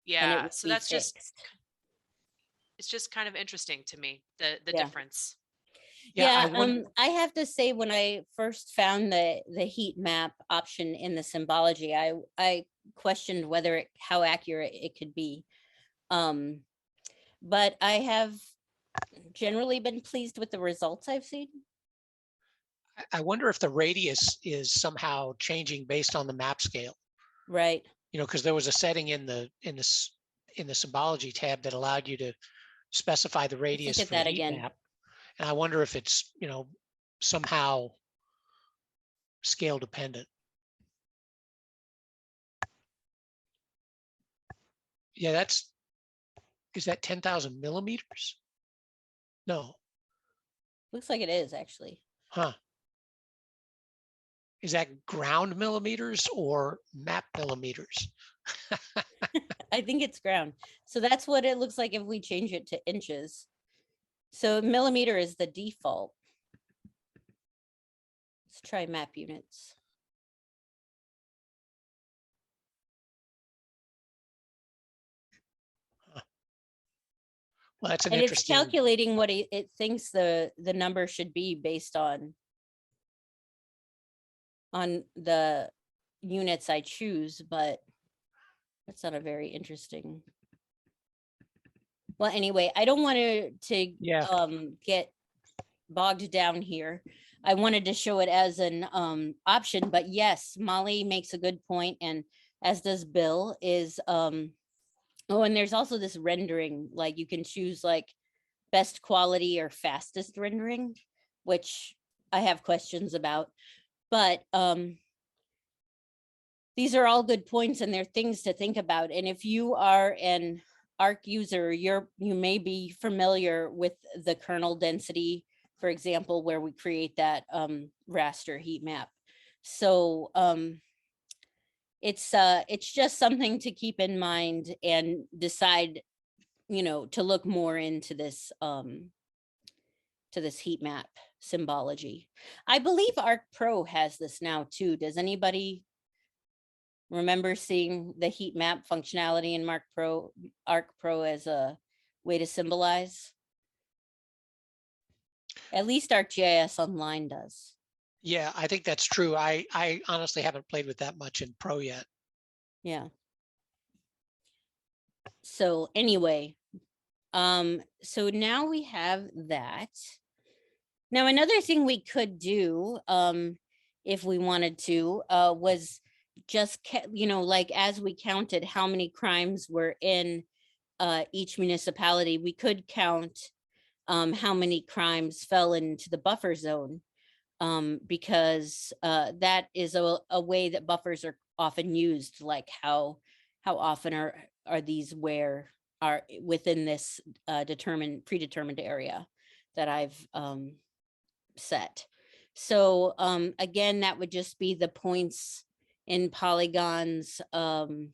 yeah, would so be that's just, fixed. it's just kind of interesting to me, the Yeah. difference. Yeah, Yeah, I have to say when I first found the heat map option in the Symbology, I questioned whether how accurate it could be. But I have generally been pleased with the results I've seen. I wonder if the radius is somehow changing based on the map scale. Right. You know, because there was a setting in the Symbology tab that allowed you to specify the Let's radius look at for the that heat again. map. And I wonder if it's, you know, somehow scale dependent. Yeah, is that 10,000 millimeters? No, Looks like it is actually. huh? Is that ground millimeters or map millimeters? I think it's ground. So that's what it looks like if we change it to inches. So millimeter is the default. Let's try map units. Well, that's an And it's interesting. calculating what it thinks the number should be based on the units I choose, but that's not a very interesting. Well, anyway, I don't want to Yeah. get bogged down here. I wanted to show it as an option, but yes, Molly makes a good point, and as does Bill, is oh, and there's also this rendering, like you can choose like best quality or fastest rendering, which I have questions about, but these are all good points and they're things to think about. And if you are an ARC user, you may be familiar with the kernel density, for example, where we create that raster heat map. So it's just something to keep in mind and decide, you know, to look more into this heat map symbology. I believe Arc Pro has this now too. Does anybody remember seeing the heat map functionality in Arc Pro as a way to symbolize? At least ArcGIS Online does. Yeah, I think that's true. I honestly haven't played with that much in Pro yet. Yeah. So anyway, so now we have that. Now, another thing we could do, if we wanted to, was just, you know, like as we counted how many crimes were in each municipality, we could count how many crimes fell into the buffer zone, because that is a way that buffers are often used, like how often are these where are within this predetermined area that I've set. So again, that would just be the points in polygons in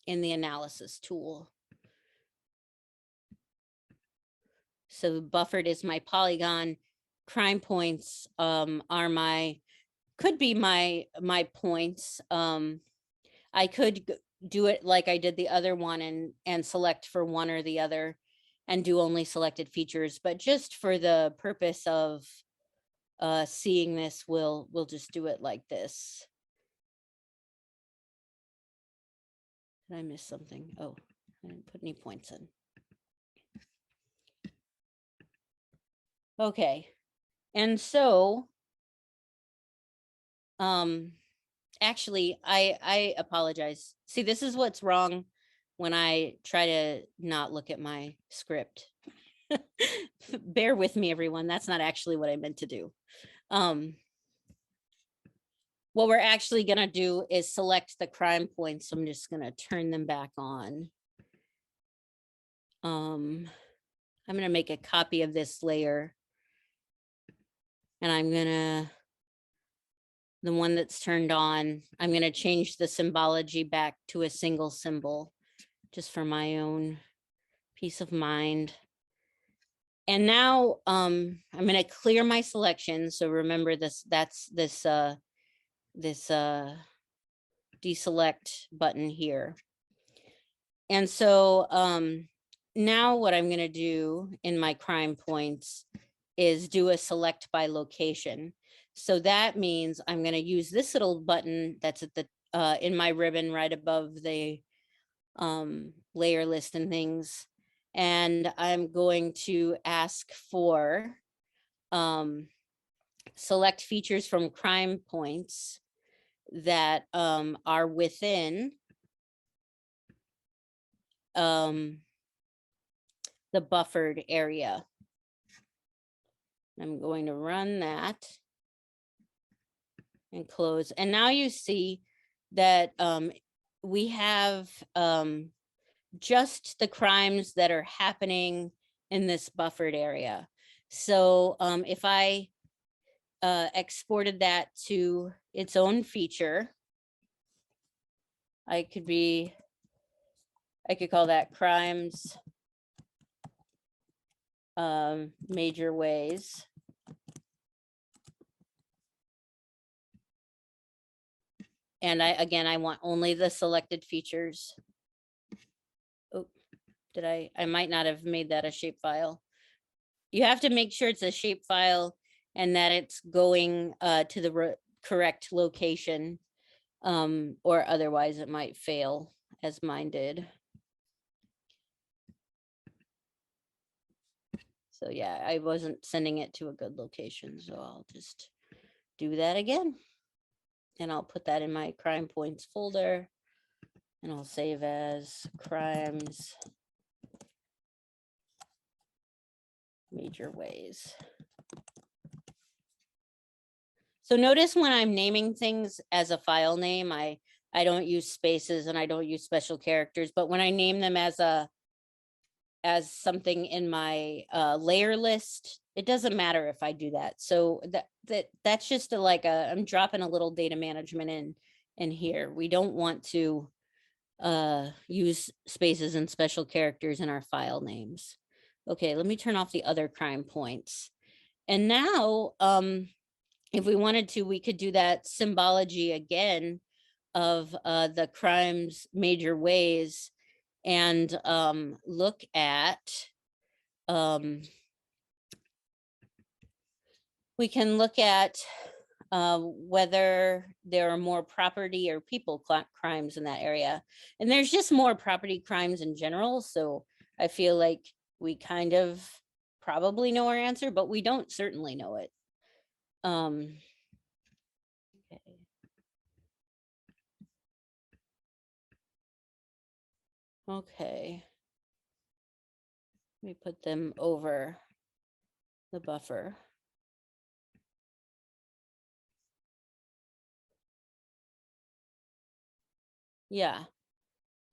the analysis tool. So buffered is my polygon. Crime points are could be my points. I could do it like I did the other one and select for one or the other and do only selected features, but just for the purpose of seeing this, we'll just do it like this. Did I miss something? Oh, I didn't put any points in. Okay. And so, actually, I apologize. See, this is what's wrong when I try to not look at my script. Bear with me, everyone. That's not actually what I meant to do. What we're actually going to do is select the crime points. So I'm just going to turn them back on. I'm going to make a copy of this layer. And I'm going to, the one that's turned on, I'm going to change the symbology back to a single symbol just for my own peace of mind. And now I'm going to clear my selection. So remember this, that's this deselect button here. And so now what I'm going to do in my crime points is do a select by location. So that means I'm going to use this little button that's at the in my ribbon right above the layer list and things. And I'm going to ask for select features from crime points that are within the buffered area. I'm going to run that and close. And now you see that we have just the crimes that are happening in this buffered area. So if I exported that to its own feature, I could call that crimes major ways. And I want only the selected features. Oh, I might not have made that a shapefile. You have to make sure it's a shapefile and that it's going to the correct location, or otherwise it might fail, as mine did. So yeah, I wasn't sending it to a good location, so I'll just do that again. And I'll put that in my crime points folder, and I'll save as crimes major ways. So notice when I'm naming things as a file name, I don't use spaces and I don't use special characters, but when I name them as something in my layer list, it doesn't matter if I do that. So that's just I'm dropping a little data management in here. We don't want to use spaces and special characters in our file names. Okay, let me turn off the other crime points. And now, if we wanted to, we could do that symbology again of the crimes major ways and look at, we can look at whether there are more property or people crimes in that area. And there's just more property crimes in general. So I feel like we kind of probably know our answer, but we don't certainly know it. Okay. Okay. Let me put them over the buffer. Yeah.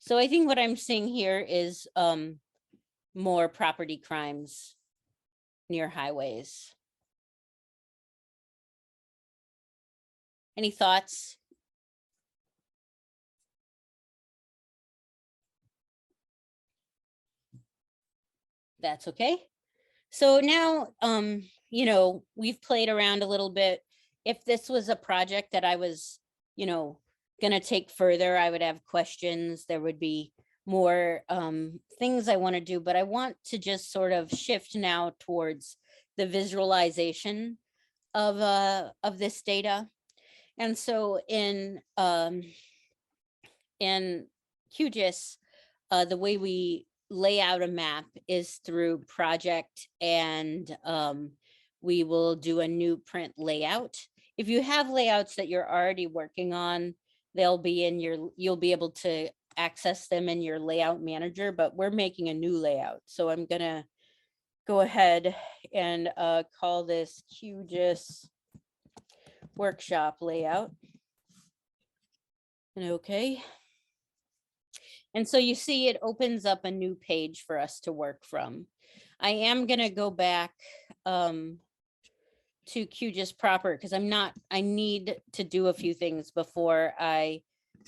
So I think what I'm seeing here is more property crimes near highways. Any thoughts? That's okay. So now, we've played around a little bit. If this was a project that I was, gonna take further, I would have questions. There would be more things I want to do, but I want to just sort of shift now towards the visualization of this data. And so in QGIS, the way we lay out a map is through project, and we will do a new print layout. If you have layouts that you're already working on, they'll be in you'll be able to access them in your layout manager, but we're making a new layout. So I'm gonna go ahead and call this QGIS workshop layout. And okay. And so you see it opens up a new page for us to work from. I am going to go back to QGIS proper because I need to do a few things before I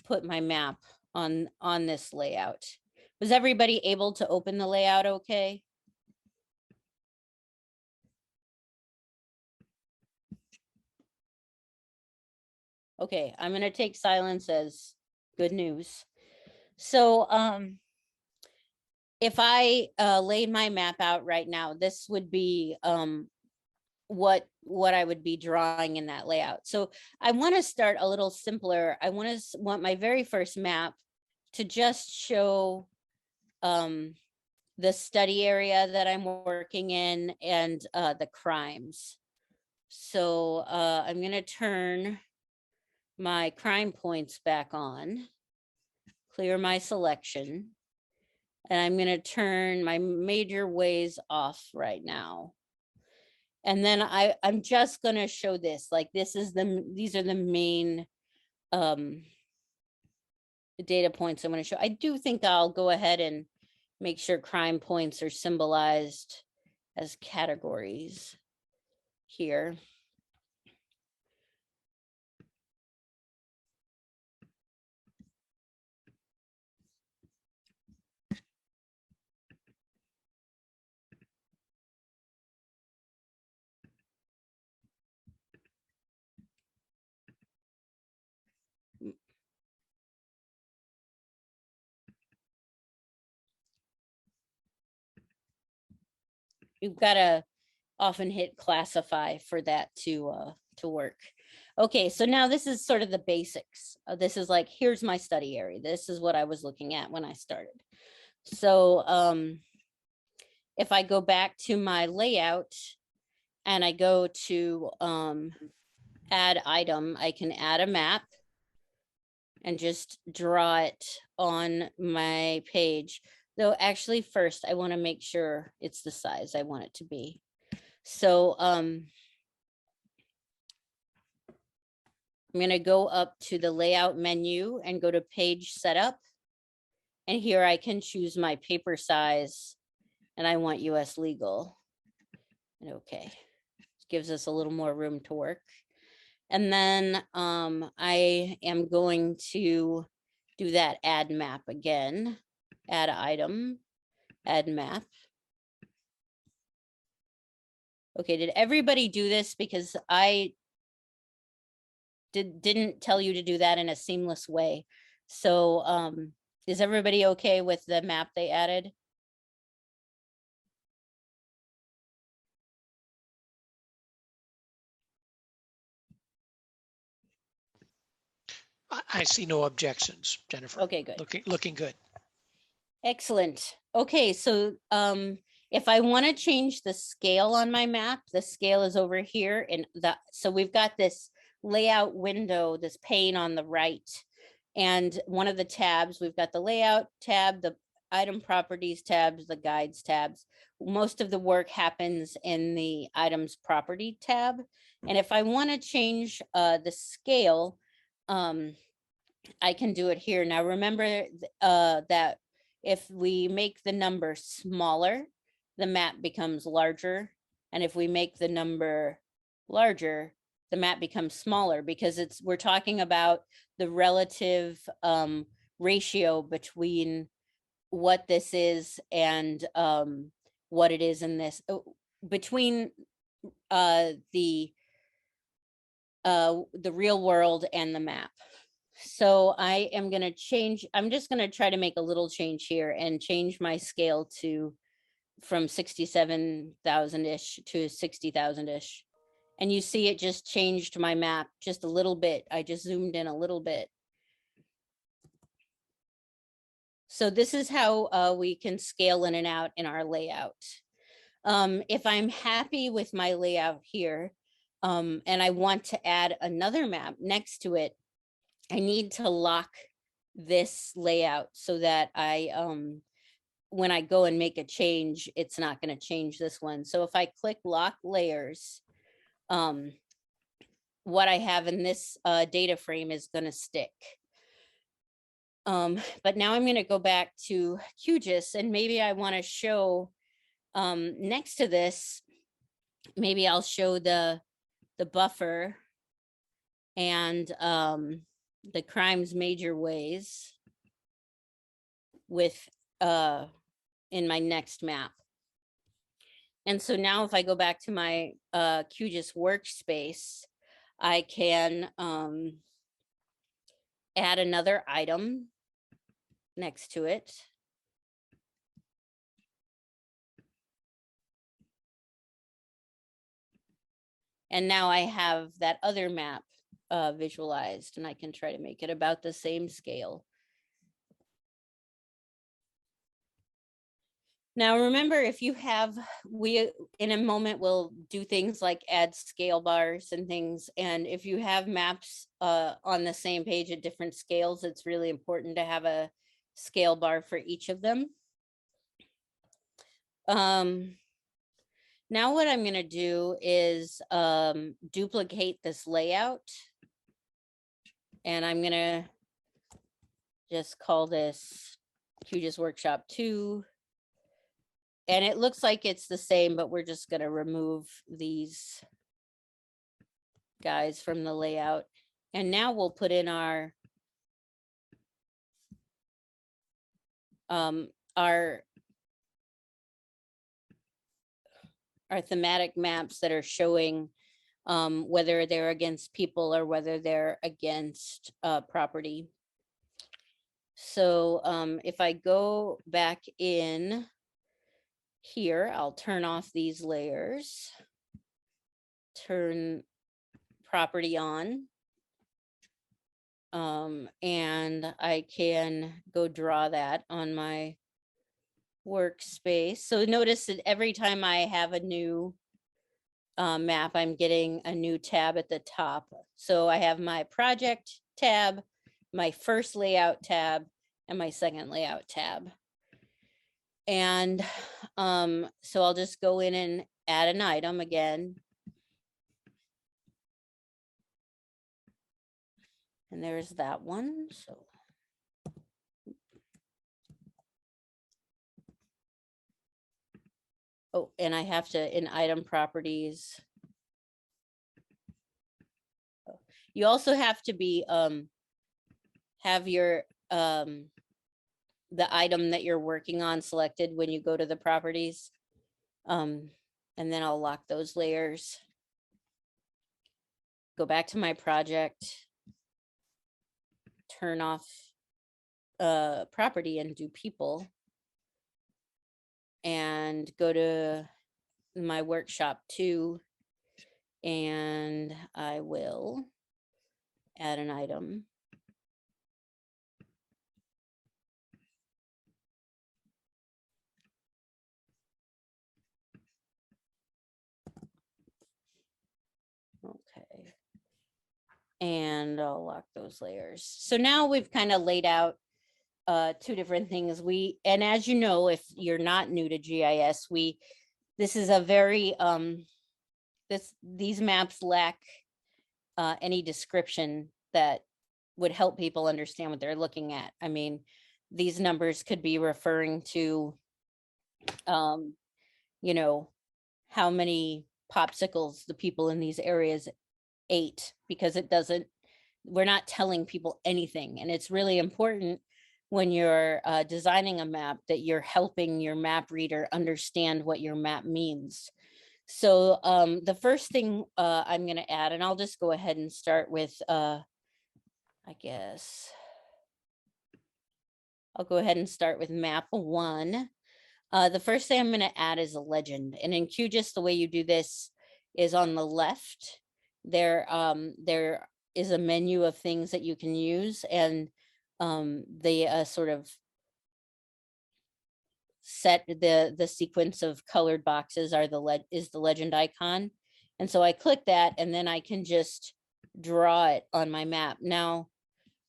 put my map on this layout. Was everybody able to open the layout okay? Okay, I'm going to take silence as good news. So if I laid my map out right now, this would be what I would be drawing in that layout. So I want to start a little simpler. I want my very first map to just show the study area that I'm working in and the crimes. So I'm going to turn my crime points back on, clear my selection, and I'm going to turn my major ways off right now. And then I'm just going to show this, like these are the main data points I'm going to show. I do think I'll go ahead and make sure crime points are symbolized as categories here. You've got to often hit classify for that to work. Okay, so now this is sort of the basics. This is like, here's my study area. This is what I was looking at when I started. So if I go back to my layout and I go to add item, I can add a map and just draw it on my page. Though actually first I want to make sure it's the size I want it to be. So I'm going to go up to the layout menu and go to page setup. And here I can choose my paper size and I want US legal. And okay, gives us a little more room to work. And then I am going to do that add map again, add item, add map. Okay, did everybody do this? Because I didn't tell you to do that in a seamless way. So is everybody okay with the map they added? I see no objections, Jennifer. Okay, good. Looking good. Excellent. Okay, so if I want to change the scale on my map, the scale is over here. And so we've got this layout window, this pane on the right. And one of the tabs, we've got the layout tab, the item properties tabs, the guides tabs. Most of the work happens in the items property tab. And if I want to change the scale, I can do it here. Now remember that if we make the number smaller, the map becomes larger. And if we make the number larger, the map becomes smaller, because we're talking about the relative ratio between what this is and what it is in this, between the real world and the map. So I am going to change, I'm just going to try to make a little change here and change my scale to from 67,000-ish to 60,000-ish. And you see it just changed my map just a little bit. I just zoomed in a little bit. So this is how we can scale in and out in our layout. If I'm happy with my layout here, and I want to add another map next to it, I need to lock this layout so that when I go and make a change, it's not going to change this one. So if I click lock layers, what I have in this data frame is going to stick. But now I'm going to go back to QGIS, and maybe I want to show next to this, maybe I'll show the buffer and the crimes major ways with in my next map. And so now if I go back to my QGIS workspace, I can add another item next to it. And now I have that other map visualized, and I can try to make it about the same scale. Now, remember, if you have, in a moment, we'll do things like add scale bars and things. And if you have maps on the same page at different scales, it's really important to have a scale bar for each of them. Now what I'm going to do is duplicate this layout. And I'm going to just call this QGIS Workshop 2. And it looks like it's the same, but we're just going to remove these guys from the layout. And now we'll put in our thematic maps that are showing whether they're against people or whether they're against property. So if I go back in here, I'll turn off these layers, turn property on, and I can go draw that on my workspace. So notice that every time I have a new map, I'm getting a new tab at the top. So I have my project tab, my first layout tab, and my second layout tab. And so I'll just go in and add an item again. And there's that one. So oh, and I have to, in item properties, you also have to be have your the item that you're working on selected when you go to the properties. And then I'll lock those layers. Go back to my project, turn off property and do people, and go to my workshop 2, and I will add an item. Okay. And I'll lock those layers. So now we've kind of laid out 2 different things. And as you know, if you're not new to GIS, this is a very these maps lack any description that would help people understand what they're looking at. I mean, these numbers could be referring to you know, how many popsicles the people in these areas ate, because we're not telling people anything. And it's really important when you're designing a map that you're helping your map reader understand what your map means. So the first thing I'm going to add, and I'll just go ahead and start with, I guess, I'll go ahead and start with map 1. The first thing I'm going to add is a legend. And in QGIS, the way you do this is on the left. There is a menu of things that you can use, and they sort of set the sequence of colored boxes is the legend icon. And so I click that, and then I can just draw it on my map. Now,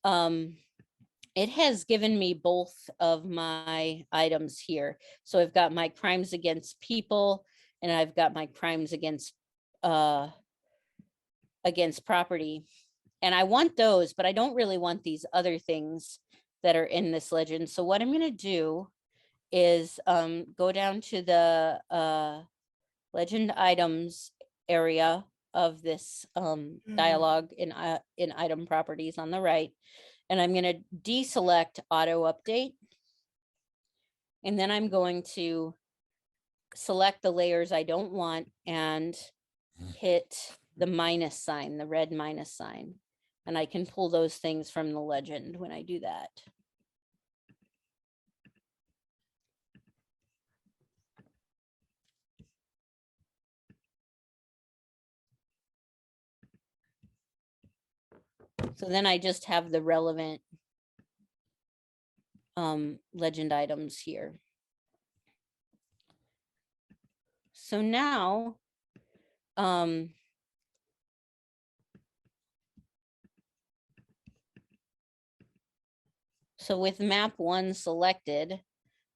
it has given me both of my items here. So I've got my crimes against people, and I've got my crimes against property. And I want those, but I don't really want these other things that are in this legend. So what I'm going to do is go down to the legend items area of this dialog in item properties on the right. And I'm going to deselect auto update. And then I'm going to select the layers I don't want and hit the minus sign, the red minus sign. And I can pull those things from the legend when I do that. So then I just have the relevant legend items here. So now, so with map 1 selected,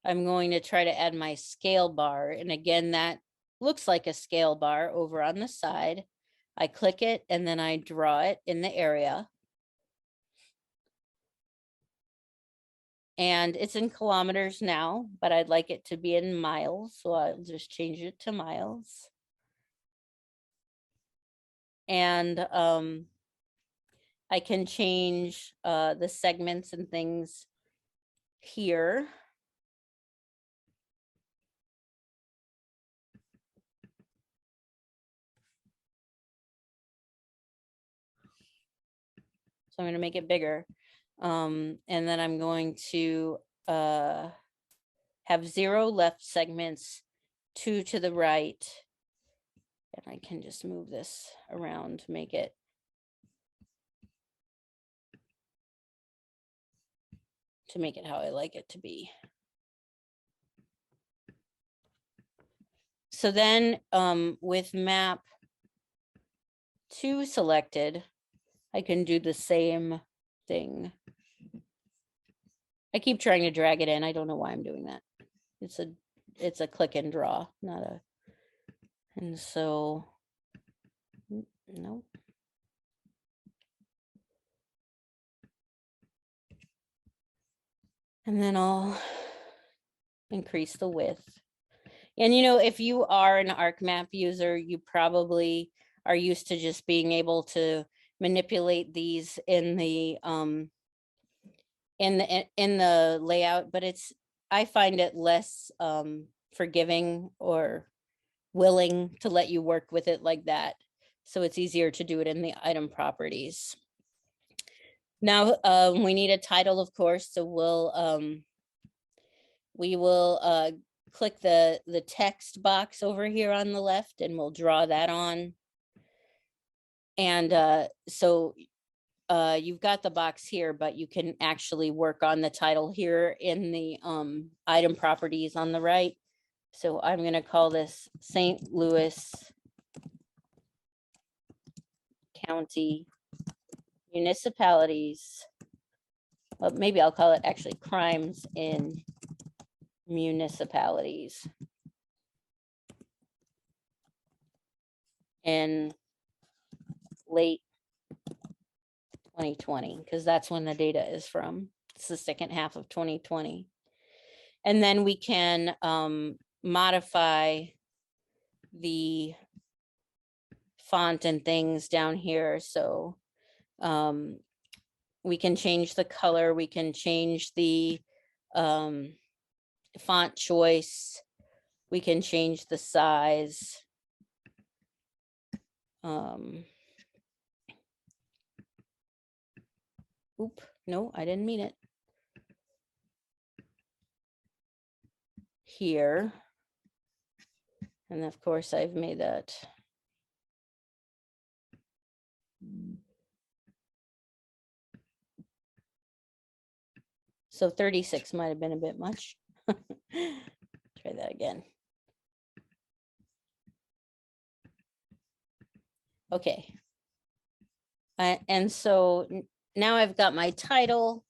I'm going to try to add my scale bar. And again, that looks like a scale bar over on the side. I click it and then I draw it in the area. And it's in kilometers now, but I'd like it to be in miles. So I'll just change it to miles. And I can change the segments and things here. So I'm going to make it bigger. And then I'm going to have 0 left segments, 2 to the right. And I can just move this around to make it how I like it to be. So then with map 2 selected, I can do the same thing. I keep trying to drag it in. I don't know why I'm doing that. It's a click and draw, not a, and so, no. And then I'll increase the width. And you know, if you are an ArcMap user, you probably are used to just being able to manipulate these in the layout, but I find it less forgiving or willing to let you work with it like that. So it's easier to do it in the item properties. Now we need a title, of course, so we will click the text box over here on the left and we'll draw that on. And so you've got the box here, but you can actually work on the title here in the item properties on the right. So I'm going to call this St. Louis County Municipalities. Well, maybe I'll call it actually Crimes in Municipalities in late 2020, because that's when the data is from. It's the second half of 2020. And then we can modify the font and things down here. So we can change the color, we can change the font choice, we can change the size. Oop, no, I didn't mean it. Here. And of course, I've made that. So 36 might have been a bit much. Try that again. Okay. And so now I've got my title.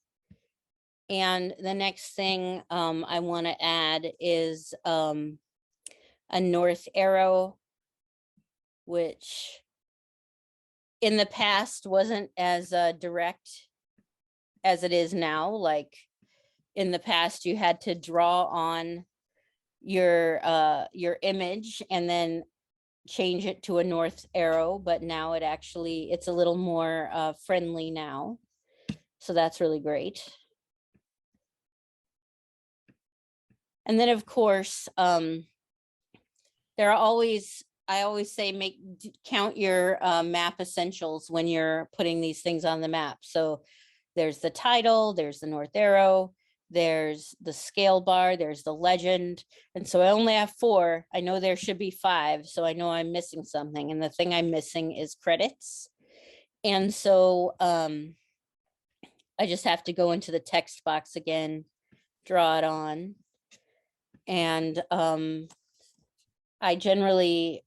And the next thing I want to add is a north arrow, which in the past wasn't as direct as it is now. Like in the past, you had to draw on your image and then change it to a north arrow, but now it's a little more friendly now. So that's really great. And then of course, I always say count your map essentials when you're putting these things on the map. So there's the title, there's the north arrow, there's the scale bar, there's the legend. And so I only have 4. I know there should be 5. So I know I'm missing something. And the thing I'm missing is credits. And so I just have to go into the text box again, draw it on. And I generally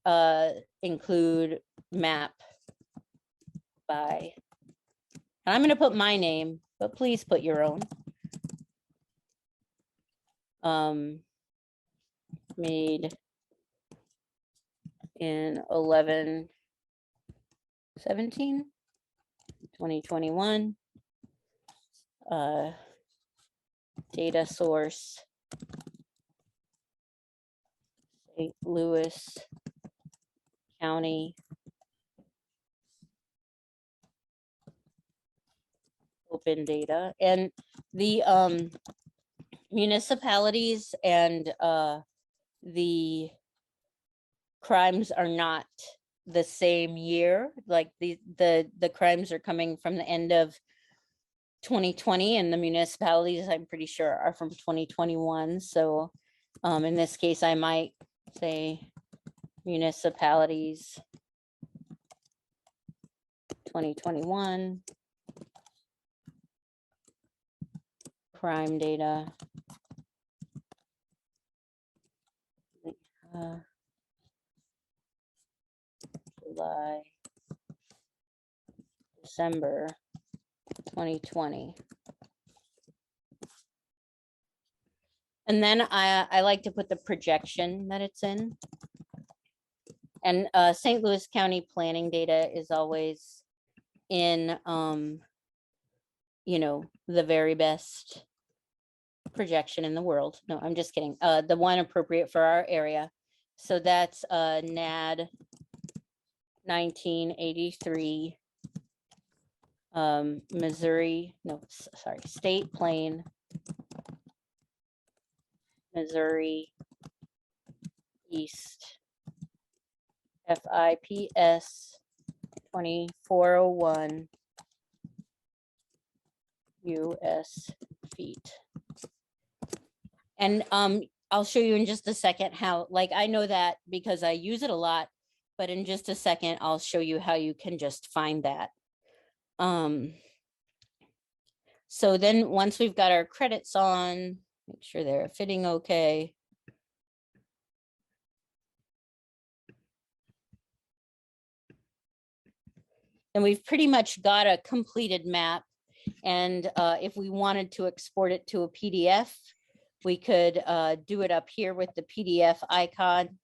include map by, and I'm going to put my name, but please put your own. Made in 11/17, 2021. Data source, St. Louis County open data. And the municipalities and the crimes are not the same year. Like the crimes are coming from the end of 2020, and the municipalities, I'm pretty sure, are from 2021. So in this case, I might say municipalities 2021 crime data. July, December 2020. And then I like to put the projection that it's in. And St. Louis County planning data is always in, you know, the very best projection in the world. No, I'm just kidding. The one appropriate for our area. So that's NAD 1983, Missouri, no, sorry, State Plain, Missouri East, FIPS 2401 US feet. And I'll show you in just a second how, like, I know that because I use it a lot, but in just a second, I'll show you how you can just find that. So then once we've got our credits on, make sure they're fitting okay. And we've pretty much got a completed map. And if we wanted to export it to a PDF, we could do it up here with the PDF icon.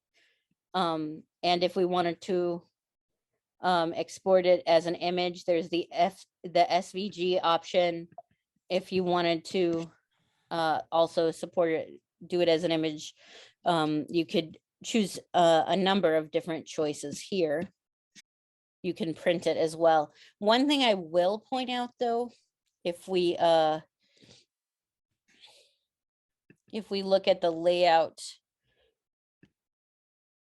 And if we wanted to export it as an image, there's the SVG option. If you wanted to also support it, do it as an image, you could choose a number of different choices here. You can print it as well. One thing I will point out though, if we look at the layout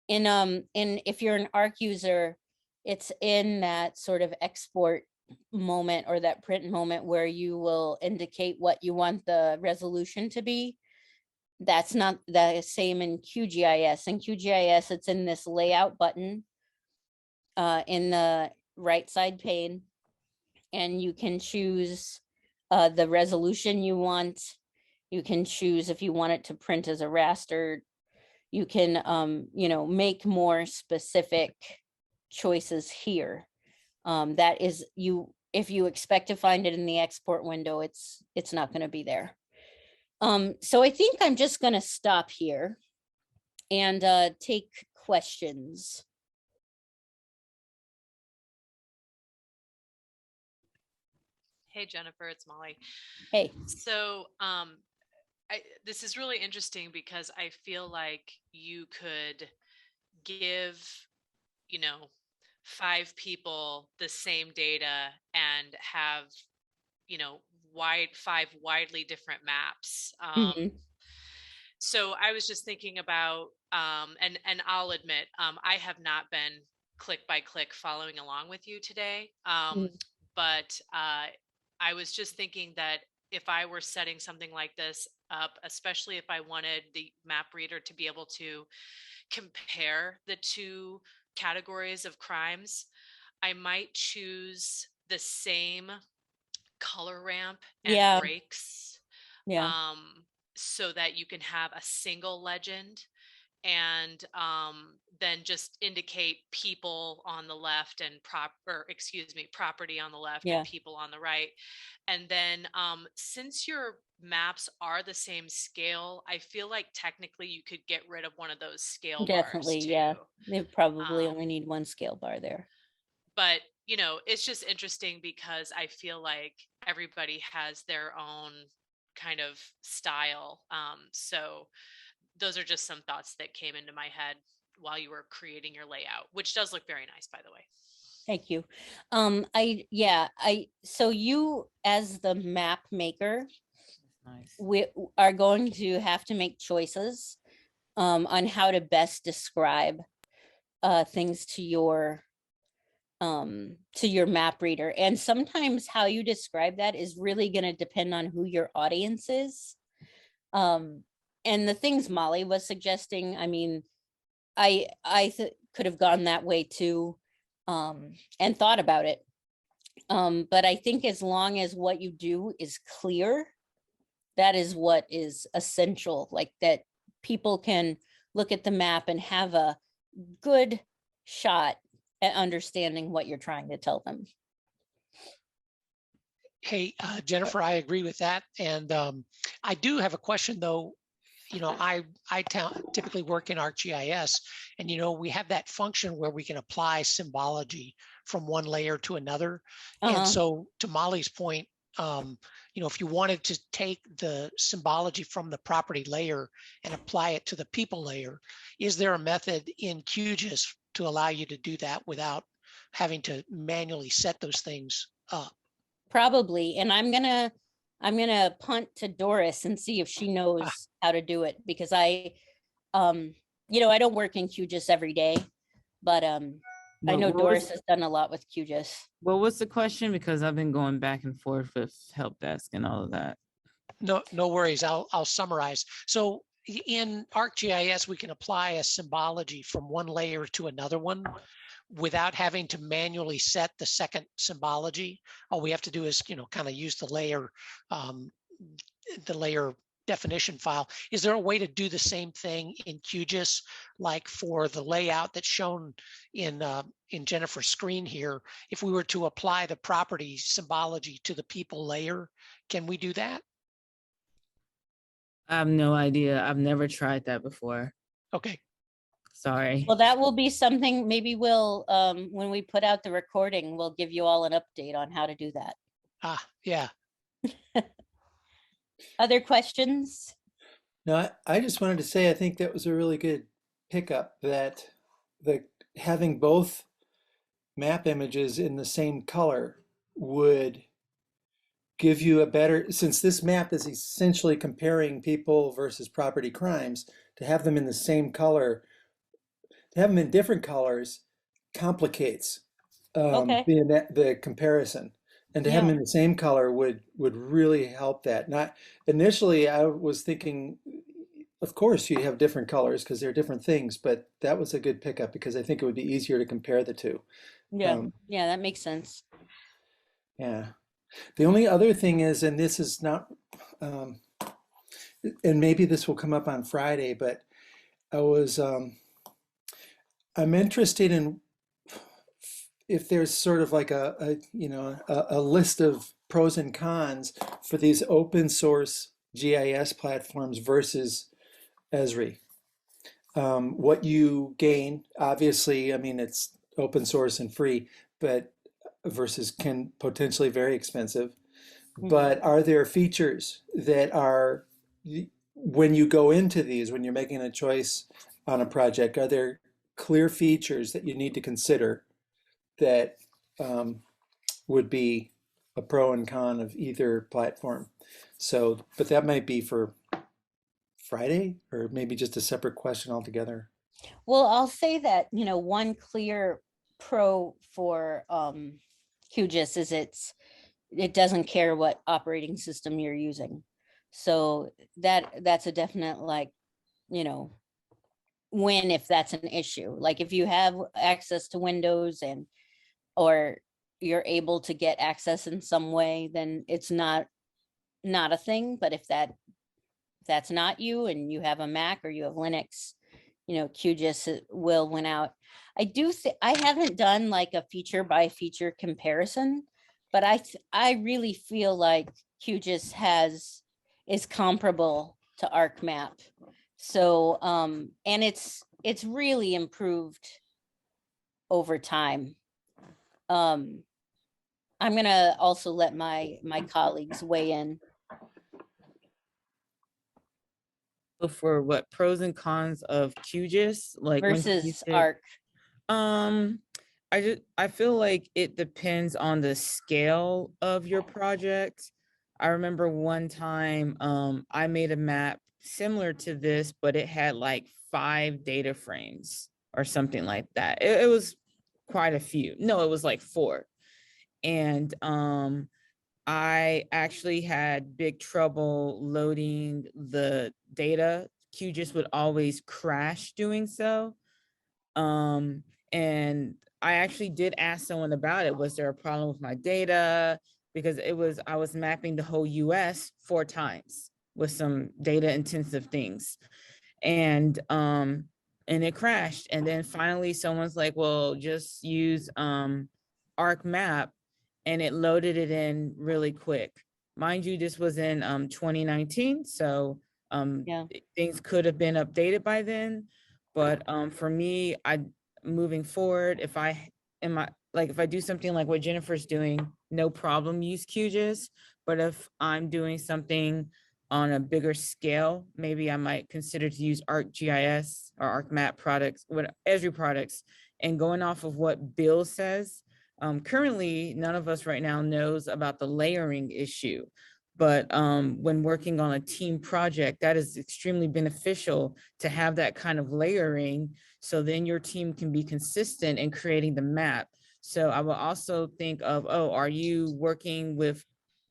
in if you're an ARC user, it's in that sort of export moment or that print moment where you will indicate what you want the resolution to be. That's not the same in QGIS. In QGIS, it's in this layout button in the right side pane, and you can choose the resolution you want. You can choose if you want it to print as a raster. You can, you know, make more specific choices here. That is, if you expect to find it in the export window, it's not going to be there. So I think I'm just going to stop here and take questions. Hey, Jennifer, it's Molly. Hey. So this is really interesting because I feel like you could give, you know, 5 people the same data and have, you know, 5 widely different maps. So I was just thinking about, and I'll admit, I have not been click by click following along with you today. But I was just thinking that if I were setting something like this up, especially if I wanted the map reader to be able to compare the 2 categories of crimes, I might choose the same color ramp and breaks. So that you can have a single legend and then just indicate people on the left and property on the left Yeah. and people on the right. And then since your maps are the same scale, I feel like technically you could get rid of one of those scale Definitely, bars too. yeah. They probably Um, only need one scale bar there. but you know, it's just interesting because I feel like everybody has their own kind of style. So those are just some thoughts that came into my head while you were creating your layout, which does look very nice, by the way. Thank you. So you as the map maker, Nice. we are going to have to make choices on how to best describe things to your map reader. And sometimes how you describe that is really going to depend on who your audience is. And the things Molly was suggesting, I mean, I could have gone that way too, and thought about it. But I think as long as what you do is clear, that is what is essential, like that people can look at the map and have a good shot at understanding what you're trying to tell them. Hey, Jennifer, I agree with that. And I do have a question though. You know, I typically work in ArcGIS, and you know, we have that function where we can apply symbology from one layer to another. And so to Molly's point, you know, if you wanted to take the symbology from the property layer and apply it to the people layer, is there a method in QGIS to allow you to do that without having to manually set those things up? Probably, and I'm gonna punt to Doris and see if she knows how to do it, because I don't work in QGIS every day, but I know What Doris was, has done a lot with QGIS. what was the question? Because I've been going back and forth with help desk and all of that. No worries. I'll summarize. So in ArcGIS, we can apply a symbology from one layer to another one without having to manually set the second symbology. All we have to do is, you know, kind of use the layer definition file. Is there a way to do the same thing in QGIS, like for the layout that's shown in Jennifer's screen here? If we were to apply the property symbology to the people layer, can we do that? I have no idea. I've never tried that before. Okay. Sorry. Well, that will be something, maybe we'll, when we put out the recording, we'll give you all an update on how to do that. Yeah. Other questions? No, I just wanted to say, I think that was a really good pickup, that having both map images in the same color would give you a better, since this map is essentially comparing people versus property crimes, to have them in the same color, to have them in different colors complicates Okay. the comparison. And to have them in the same color would really help that. Not initially, I was thinking, of course, you have different colors because they're different things, but that was a good pickup because I think it would be easier to compare the two. Yeah, that makes sense. Yeah. The only other thing is, and this is not, and maybe this will come up on Friday, but I'm interested in if there's sort of like a list of pros and cons for these open source GIS platforms versus Esri. What you gain, obviously, I mean, it's open source and free, but versus can potentially very expensive. But are there features that are, when you go into these, when you're making a choice on a project, are there clear features that you need to consider that would be a pro and con of either platform? So, but that might be for Friday, or maybe just a separate question altogether. Well, I'll say that, one clear pro for QGIS is it doesn't care what operating system you're using. So that's a definite, like, win if that's an issue. Like if you have access to Windows or you're able to get access in some way, then it's not a thing. But if that's not you and you have a Mac or you have Linux, QGIS will win out. I haven't done like a feature by feature comparison, but I really feel like QGIS is comparable to ArcMap. So, and it's really improved over time. I'm gonna also let my colleagues weigh in. So for what pros and cons of QGIS, like when you Versus say- ARC. I feel like it depends on the scale of your project. I remember one time I made a map similar to this, but it had like 5 data frames or something like that. It was quite a few. No, it was like 4. And I actually had big trouble loading the data. QGIS would always crash doing so. And I actually did ask someone about it. Was there a problem with my data? Because I was mapping the whole US 4 times with some data intensive things. And it crashed. And then finally someone's like, well, just use ArcMap, and it loaded it in really quick. Mind you, this was in 2019. So Yeah. things could have been updated by then. But for me, moving forward, if I do something like what Jennifer's doing, no problem, use QGIS. But if I'm doing something on a bigger scale, maybe I might consider to use ArcGIS or ArcMap products, Esri products. And going off of what Bill says, currently, none of us right now knows about the layering issue. But when working on a team project, that is extremely beneficial to have that kind of layering. So then your team can be consistent in creating the map. So I will also think of, are you working with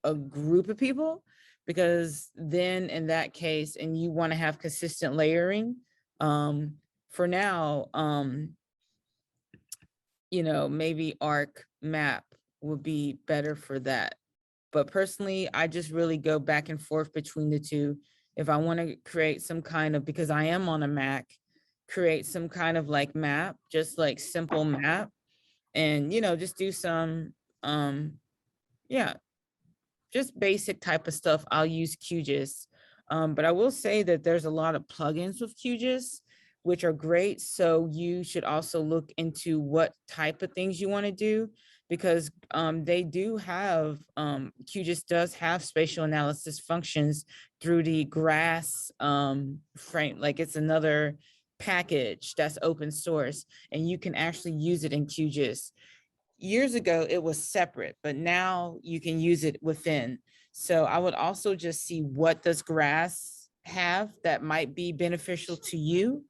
a group of people? Because then in that case, and you want to have consistent layering, for now, maybe ArcMap would be better for that. But personally, I just really go back and forth between the two. If I want to create some kind of, because I am on a Mac, create some kind of like map, just like simple map, and just do some just basic type of stuff, I'll use QGIS. But I will say that there's a lot of plugins with QGIS, which are great. So you should also look into what type of things you want to do, because they do have, QGIS does have spatial analysis functions through the GRASS frame. Like it's another package that's open source, and you can actually use it in QGIS. Years ago, it was separate, but now you can use it within. So I would also just see what does GRASS have that might be beneficial to you,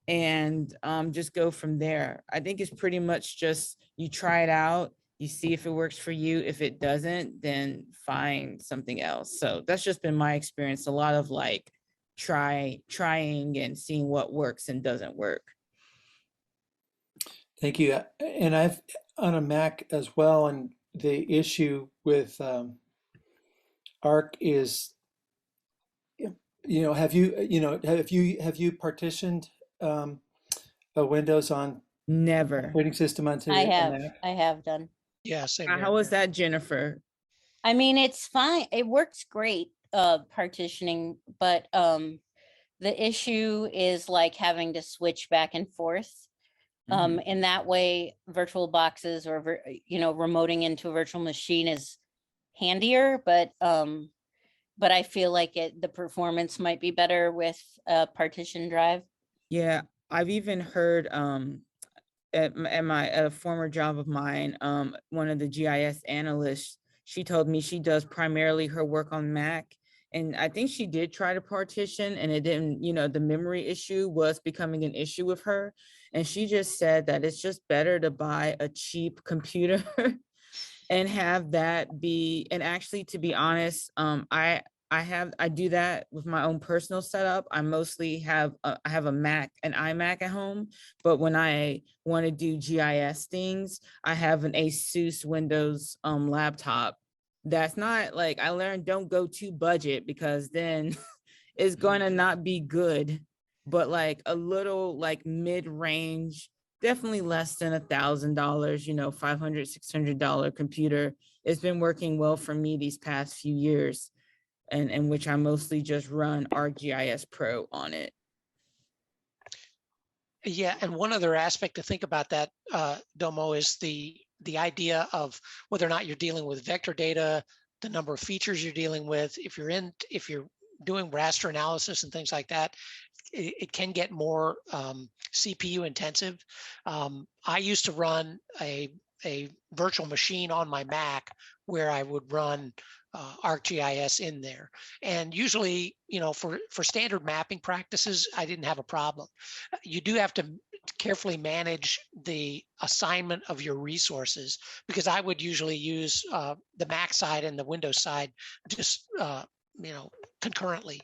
and just go from there. I think it's pretty much just you try it out, you see if it works for you. If it doesn't, then find something else. So that's just been my experience. A lot of like trying and seeing what works and doesn't work. Thank you. And I've on a Mac as well, and the issue with Arc is, have you partitioned a Windows on Never. operating system onto I a Mac? have done. Yeah, same How here. was that, Jennifer? I mean, it's fine. It works great, partitioning, but the issue is like having to switch back and forth. In that way, virtual boxes or remoting into a virtual machine is handier, but I feel like the performance might be better with a partition drive. Yeah, I've even heard at a former job of mine, one of the GIS analysts, she told me she does primarily her work on Mac. And I think she did try to partition, and it didn't, the memory issue was becoming an issue with her. And she just said that it's just better to buy a cheap computer and have that be, and actually, to be honest, I do that with my own personal setup. I mostly have I have an iMac at home, but when I want to do GIS things, I have an Asus Windows laptop. That's not like, I learned, don't go too budget, because then it's going to not be good. but like a little like mid-range, definitely less than $1,000, you know, $500, $600 computer. It's been working well for me these past few years, and in which I mostly just run ArcGIS Pro on it. Yeah, and one other aspect to think about that, Domo, is the idea of whether or not you're dealing with vector data, the number of features you're dealing with. If you're doing raster analysis and things like that, it can get more CPU intensive. I used to run a virtual machine on my Mac where I would run ArcGIS in there. And usually, you know, for standard mapping practices, I didn't have a problem. You do have to carefully manage the assignment of your resources, because I would usually use the Mac side and the Windows side just you know, concurrently.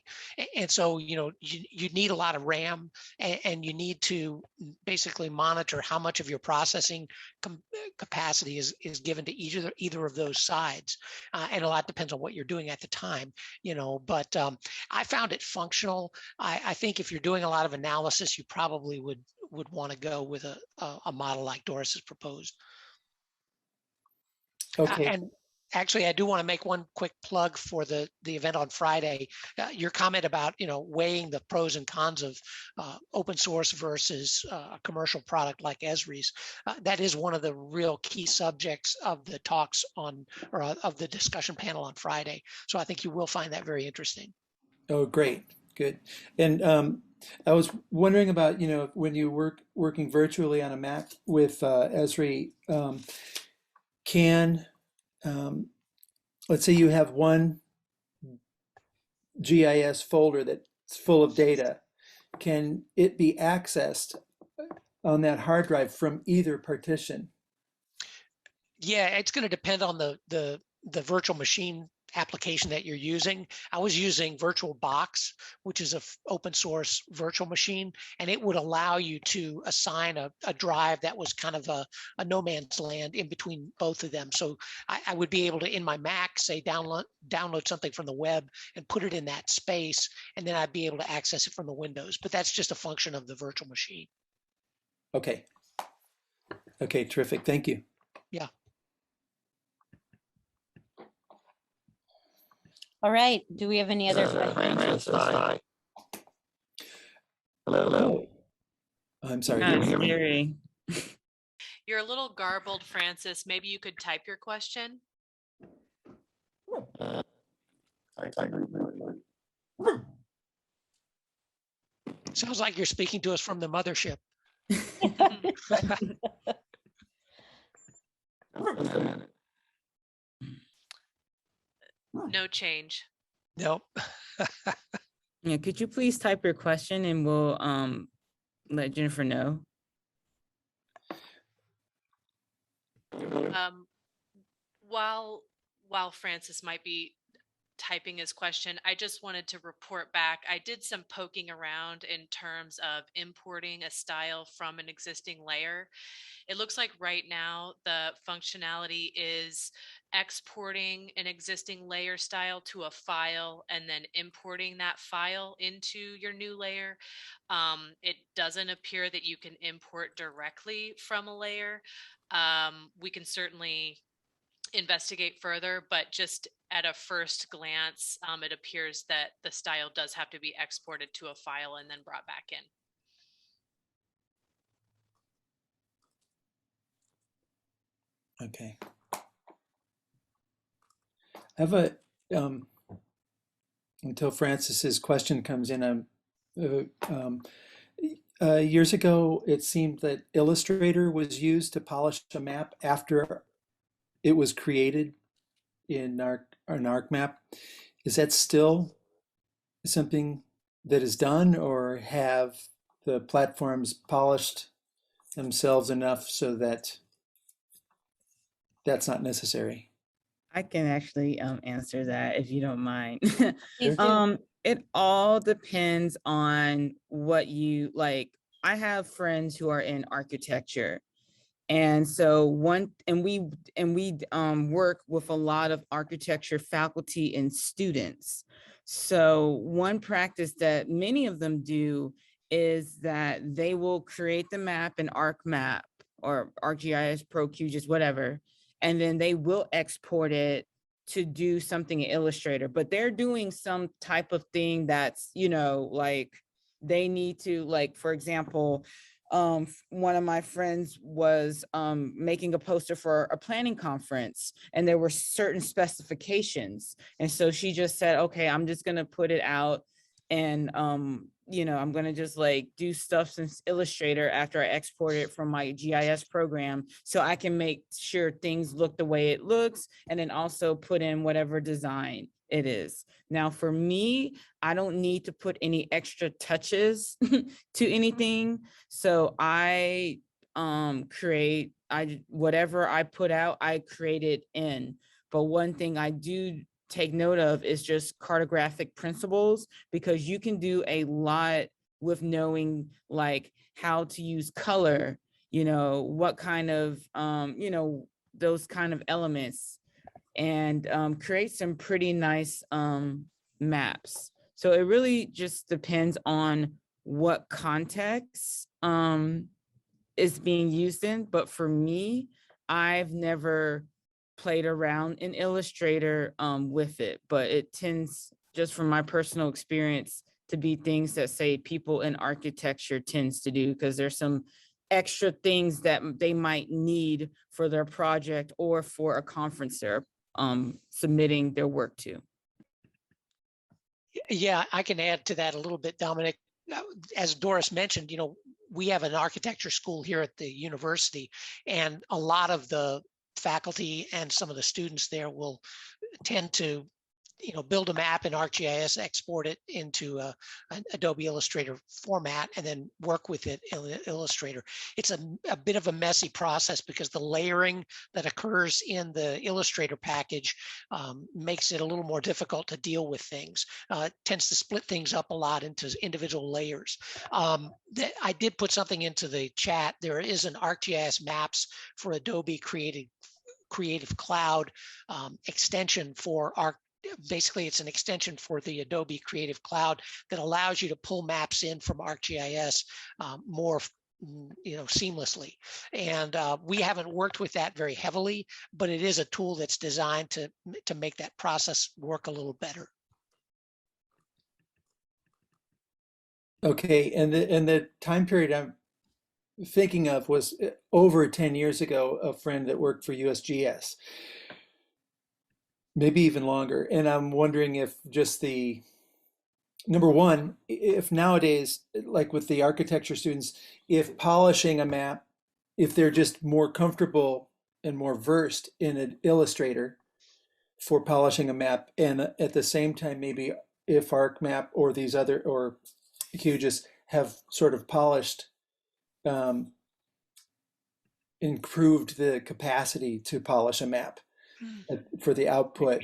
And so, you know, you need a lot of RAM, and you need to basically monitor how much of your processing capacity is given to either of those sides. And a lot depends on what you're doing at the time, you know, but I found it functional. I think if you're doing a lot of analysis, you probably would want to go with a model like Doris has proposed. Okay. And actually, I do want to make one quick plug for the event on Friday. Your comment about, you know, weighing the pros and cons of open source versus a commercial product like Esri's. That is one of the real key subjects of the talks on, or of the discussion panel on Friday. So I think you will find that very interesting. Oh, great. Good. And I was wondering about, you know, when you working virtually on a map with Esri, let's say you have one GIS folder that's full of data. Can it be accessed on that hard drive from either partition? Yeah, it's going to depend on the virtual machine application that you're using. I was using VirtualBox, which is an open source virtual machine, and it would allow you to assign a drive that was kind of a no man's land in between both of them. So I would be able to, in my Mac, say download something from the web and put it in that space, and then I'd be able to access it from the Windows. But that's just a function of the virtual machine. Okay. Okay, terrific. Thank you. Yeah. All right. Do we have any other questions? Hello. I'm sorry. Can you hear me? Scary. You're a little garbled, Francis. Maybe you could type your question. Sounds like you're speaking to us from the mothership. No change. Nope. Yeah, could you please type your question and we'll let Jennifer know? While Francis might be typing his question, I just wanted to report back. I did some poking around in terms of importing a style from an existing layer. It looks like right now the functionality is exporting an existing layer style to a file and then importing that file into your new layer. It doesn't appear that you can import directly from a layer. We can certainly investigate further, but just at a first glance, it appears that the style does have to be exported to a file and then brought back in. Okay. I have a, until Francis's question comes in, years ago, it seemed that Illustrator was used to polish a map after it was created in an ArcMap. Is that still something that is done, or have the platforms polished themselves enough so that that's not necessary? I can actually answer that if you don't mind. Please do. It all depends on what you like. I have friends who are in architecture. And so we work with a lot of architecture faculty and students. So one practice that many of them do is that they will create the map in ArcMap or ArcGIS, Pro QGIS, whatever, and then they will export it to do something in Illustrator, but they're doing some type of thing that's, you know, like they need to, like, for example, one of my friends was making a poster for a planning conference, and there were certain specifications. And so she just said, okay, I'm just gonna put it out, and you know, I'm gonna just like do stuff since Illustrator after I export it from my GIS program, so I can make sure things look the way it looks, and then also put in whatever design it is. Now, for me, I don't need to put any extra touches to anything. So I create, whatever I put out, I create it in. But one thing I do take note of is just cartographic principles, because you can do a lot with knowing like how to use color, you know, what kind of, you know, those kind of elements, and create some pretty nice maps. So it really just depends on what context is being used in. But for me, I've never played around in Illustrator with it, but it tends, just from my personal experience, to be things that say people in architecture tends to do, because there's some extra things that they might need for their project or for a conference they're submitting their work to. Yeah, I can add to that a little bit, Dominic. As Doris mentioned, you know, we have an architecture school here at the university, and a lot of the faculty and some of the students there will tend to, you know, build a map in ArcGIS, export it into an Adobe Illustrator format, and then work with it in Illustrator. It's a bit of a messy process because the layering that occurs in the Illustrator package makes it a little more difficult to deal with things. It tends to split things up a lot into individual layers. I did put something into the chat. There is an ArcGIS Maps for Adobe Creative Cloud extension for basically it's an extension for the Adobe Creative Cloud that allows you to pull maps in from ArcGIS more, you know, seamlessly. And we haven't worked with that very heavily, but it is a tool that's designed to make that process work a little better. Okay, and the time period I'm thinking of was over 10 years ago, a friend that worked for USGS, maybe even longer. And I'm wondering if just the, number one, if nowadays, like with the architecture students, if polishing a map, if they're just more comfortable and more versed in an Illustrator for polishing a map, and at the same time, maybe if ArcMap or these other, or QGIS have sort of polished, improved the capacity to polish a map for the output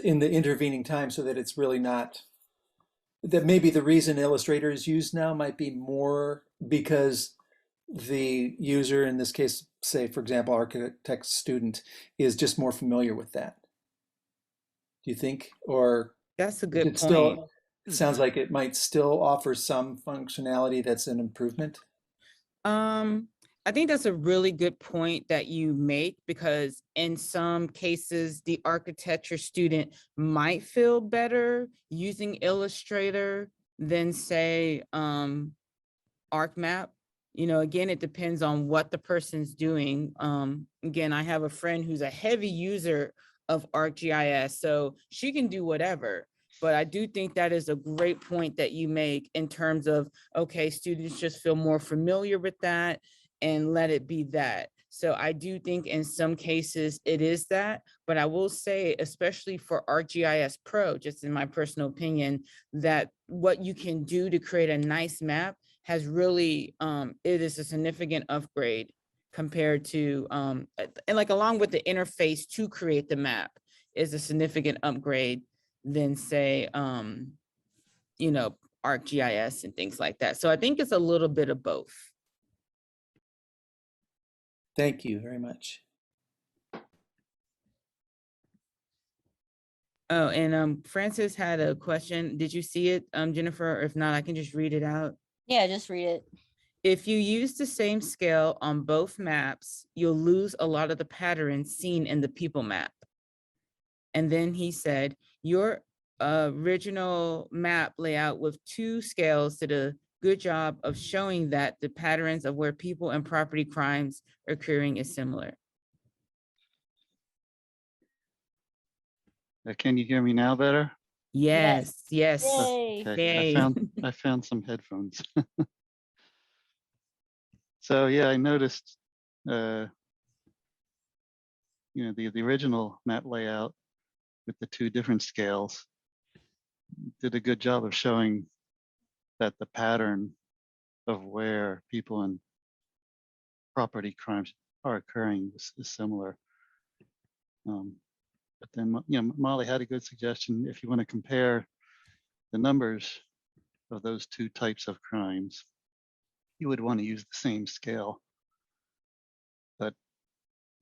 in the intervening time, so that it's really not, that maybe the reason Illustrator is used now might be more because the user, in this case, say, for example, architect student, is just more familiar with that. Do you think? Or That's a good it point. still sounds like it might still offer some functionality that's an improvement? I think that's a really good point that you make, because in some cases, the architecture student might feel better using Illustrator than, say, ArcMap. You know, again, it depends on what the person's doing. Again, I have a friend who's a heavy user of ArcGIS, so she can do whatever. But I do think that is a great point that you make in terms of, okay, students just feel more familiar with that and let it be that. So I do think in some cases it is that, but I will say, especially for ArcGIS Pro, just in my personal opinion, that what you can do to create a nice map has really, it is a significant upgrade compared to, and like along with the interface to create the map is a significant upgrade than, say, you know, ArcGIS and things like that. So I think it's a little bit of both. Thank you very much. Oh, and Francis had a question. Did you see it, Jennifer? Or if not, I can just read it out. Yeah, just read it. If you use the same scale on both maps, you'll lose a lot of the patterns seen in the people map. And then he said, your original map layout with 2 scales did a good job of showing that the patterns of where people and property crimes are occurring is similar. Can you hear me now better? Yes, yes. Yay. Okay, Yay. I found some headphones. So yeah, I noticed, the original map layout with the 2 different scales did a good job of showing that the pattern of where people and property crimes are occurring is similar. But then, Molly had a good suggestion. If you want to compare the numbers of those 2 types of crimes, you would want to use the same scale. But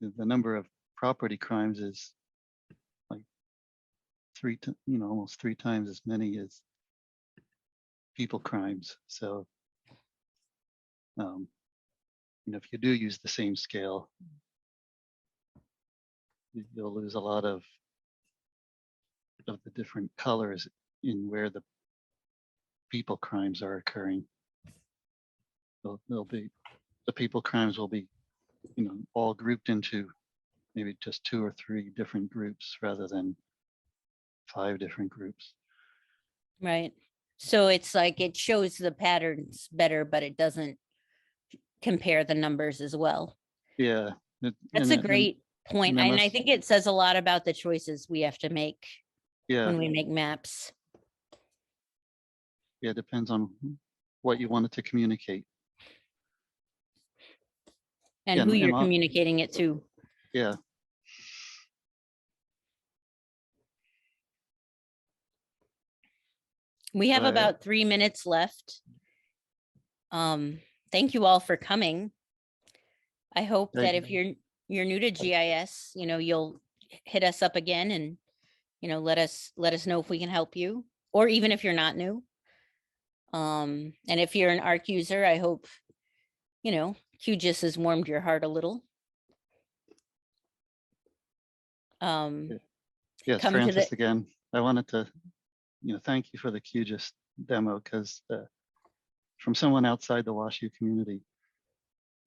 the number of property crimes is like almost 3 times as many as people crimes. So, if you do use the same scale, you'll lose a lot of the different colors in where the people crimes are occurring. The people crimes will be, all grouped into maybe just 2 or 3 different groups rather than 5 different groups. Right. So it's like it shows the patterns better, but it doesn't compare the numbers as well. Yeah. That's a great point. And I think it says a lot about the choices we have to make when we make maps. Yeah, it depends on what you wanted to communicate. And who you're communicating it to. Yeah. We have about 3 minutes left. Thank you all for coming. I hope that if you're new to GIS, you'll hit us up again and, let us know if we can help you, or even if you're not new. And if you're an ARC user, I hope, QGIS has warmed your heart a little. Yes, Francis again. I wanted to, thank you for the QGIS demo, because from someone outside the WashU community,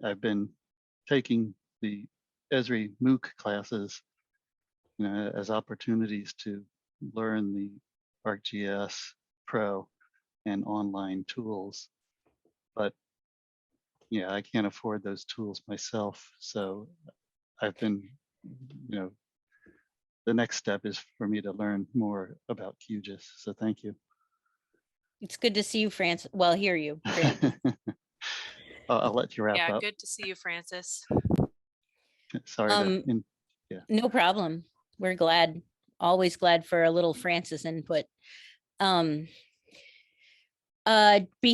I've been taking the Esri MOOC classes, as opportunities to learn the ArcGIS Pro and online tools. But yeah, I can't afford those tools myself. So I've been, the next step is for me to learn more about QGIS. So thank you. It's good to see you, Francis. Well, hear you. Francis. I'll let you wrap Yeah, up. good to see you, Francis. Sorry. No problem. We're glad, always glad for a little Francis input. Be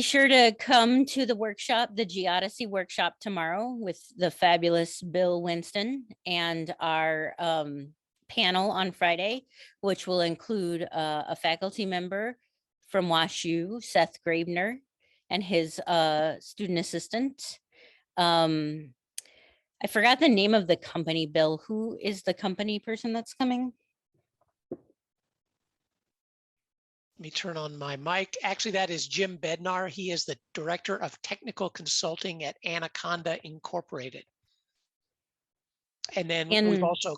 sure to come to the workshop, the Geodesy workshop tomorrow with the fabulous Bill Winston, and our panel on Friday, which will include a faculty member from WashU, Seth Graebner, and his student assistant. I forgot the name of the company, Bill. Who is the company person that's coming? Let me turn on my mic. Actually, that is Jim Bednar. He is the Director of Technical Consulting at Anaconda Incorporated. And then we've also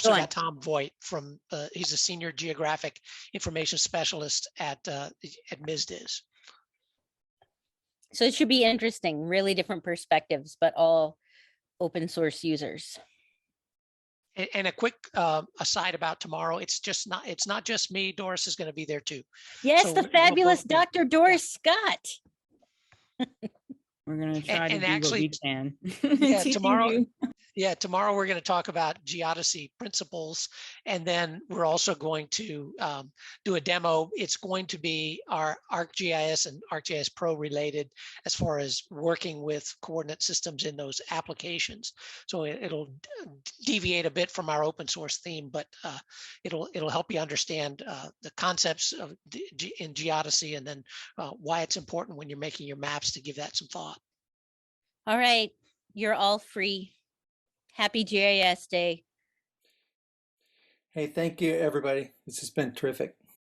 got Tom Voigt from, he's a Senior Geographic Information Specialist at MISDIS. So it should be interesting, really different perspectives, but all open source users. And a quick aside about tomorrow, it's not just me. Doris is going to be there too. Yes, So the fabulous Dr. Doris Scott. We're going to try to do actually, what we can. yeah, tomorrow. Yeah, tomorrow we're going to talk about geodesy principles, and then we're also going to do a demo. It's going to be our ArcGIS and ArcGIS Pro related as far as working with coordinate systems in those applications. So it'll deviate a bit from our open source theme, but it'll help you understand the concepts of in geodesy, and then why it's important when you're making your maps to give that some thought. All right, you're all free. Happy GIS Day. Hey, thank you, everybody. This has been terrific.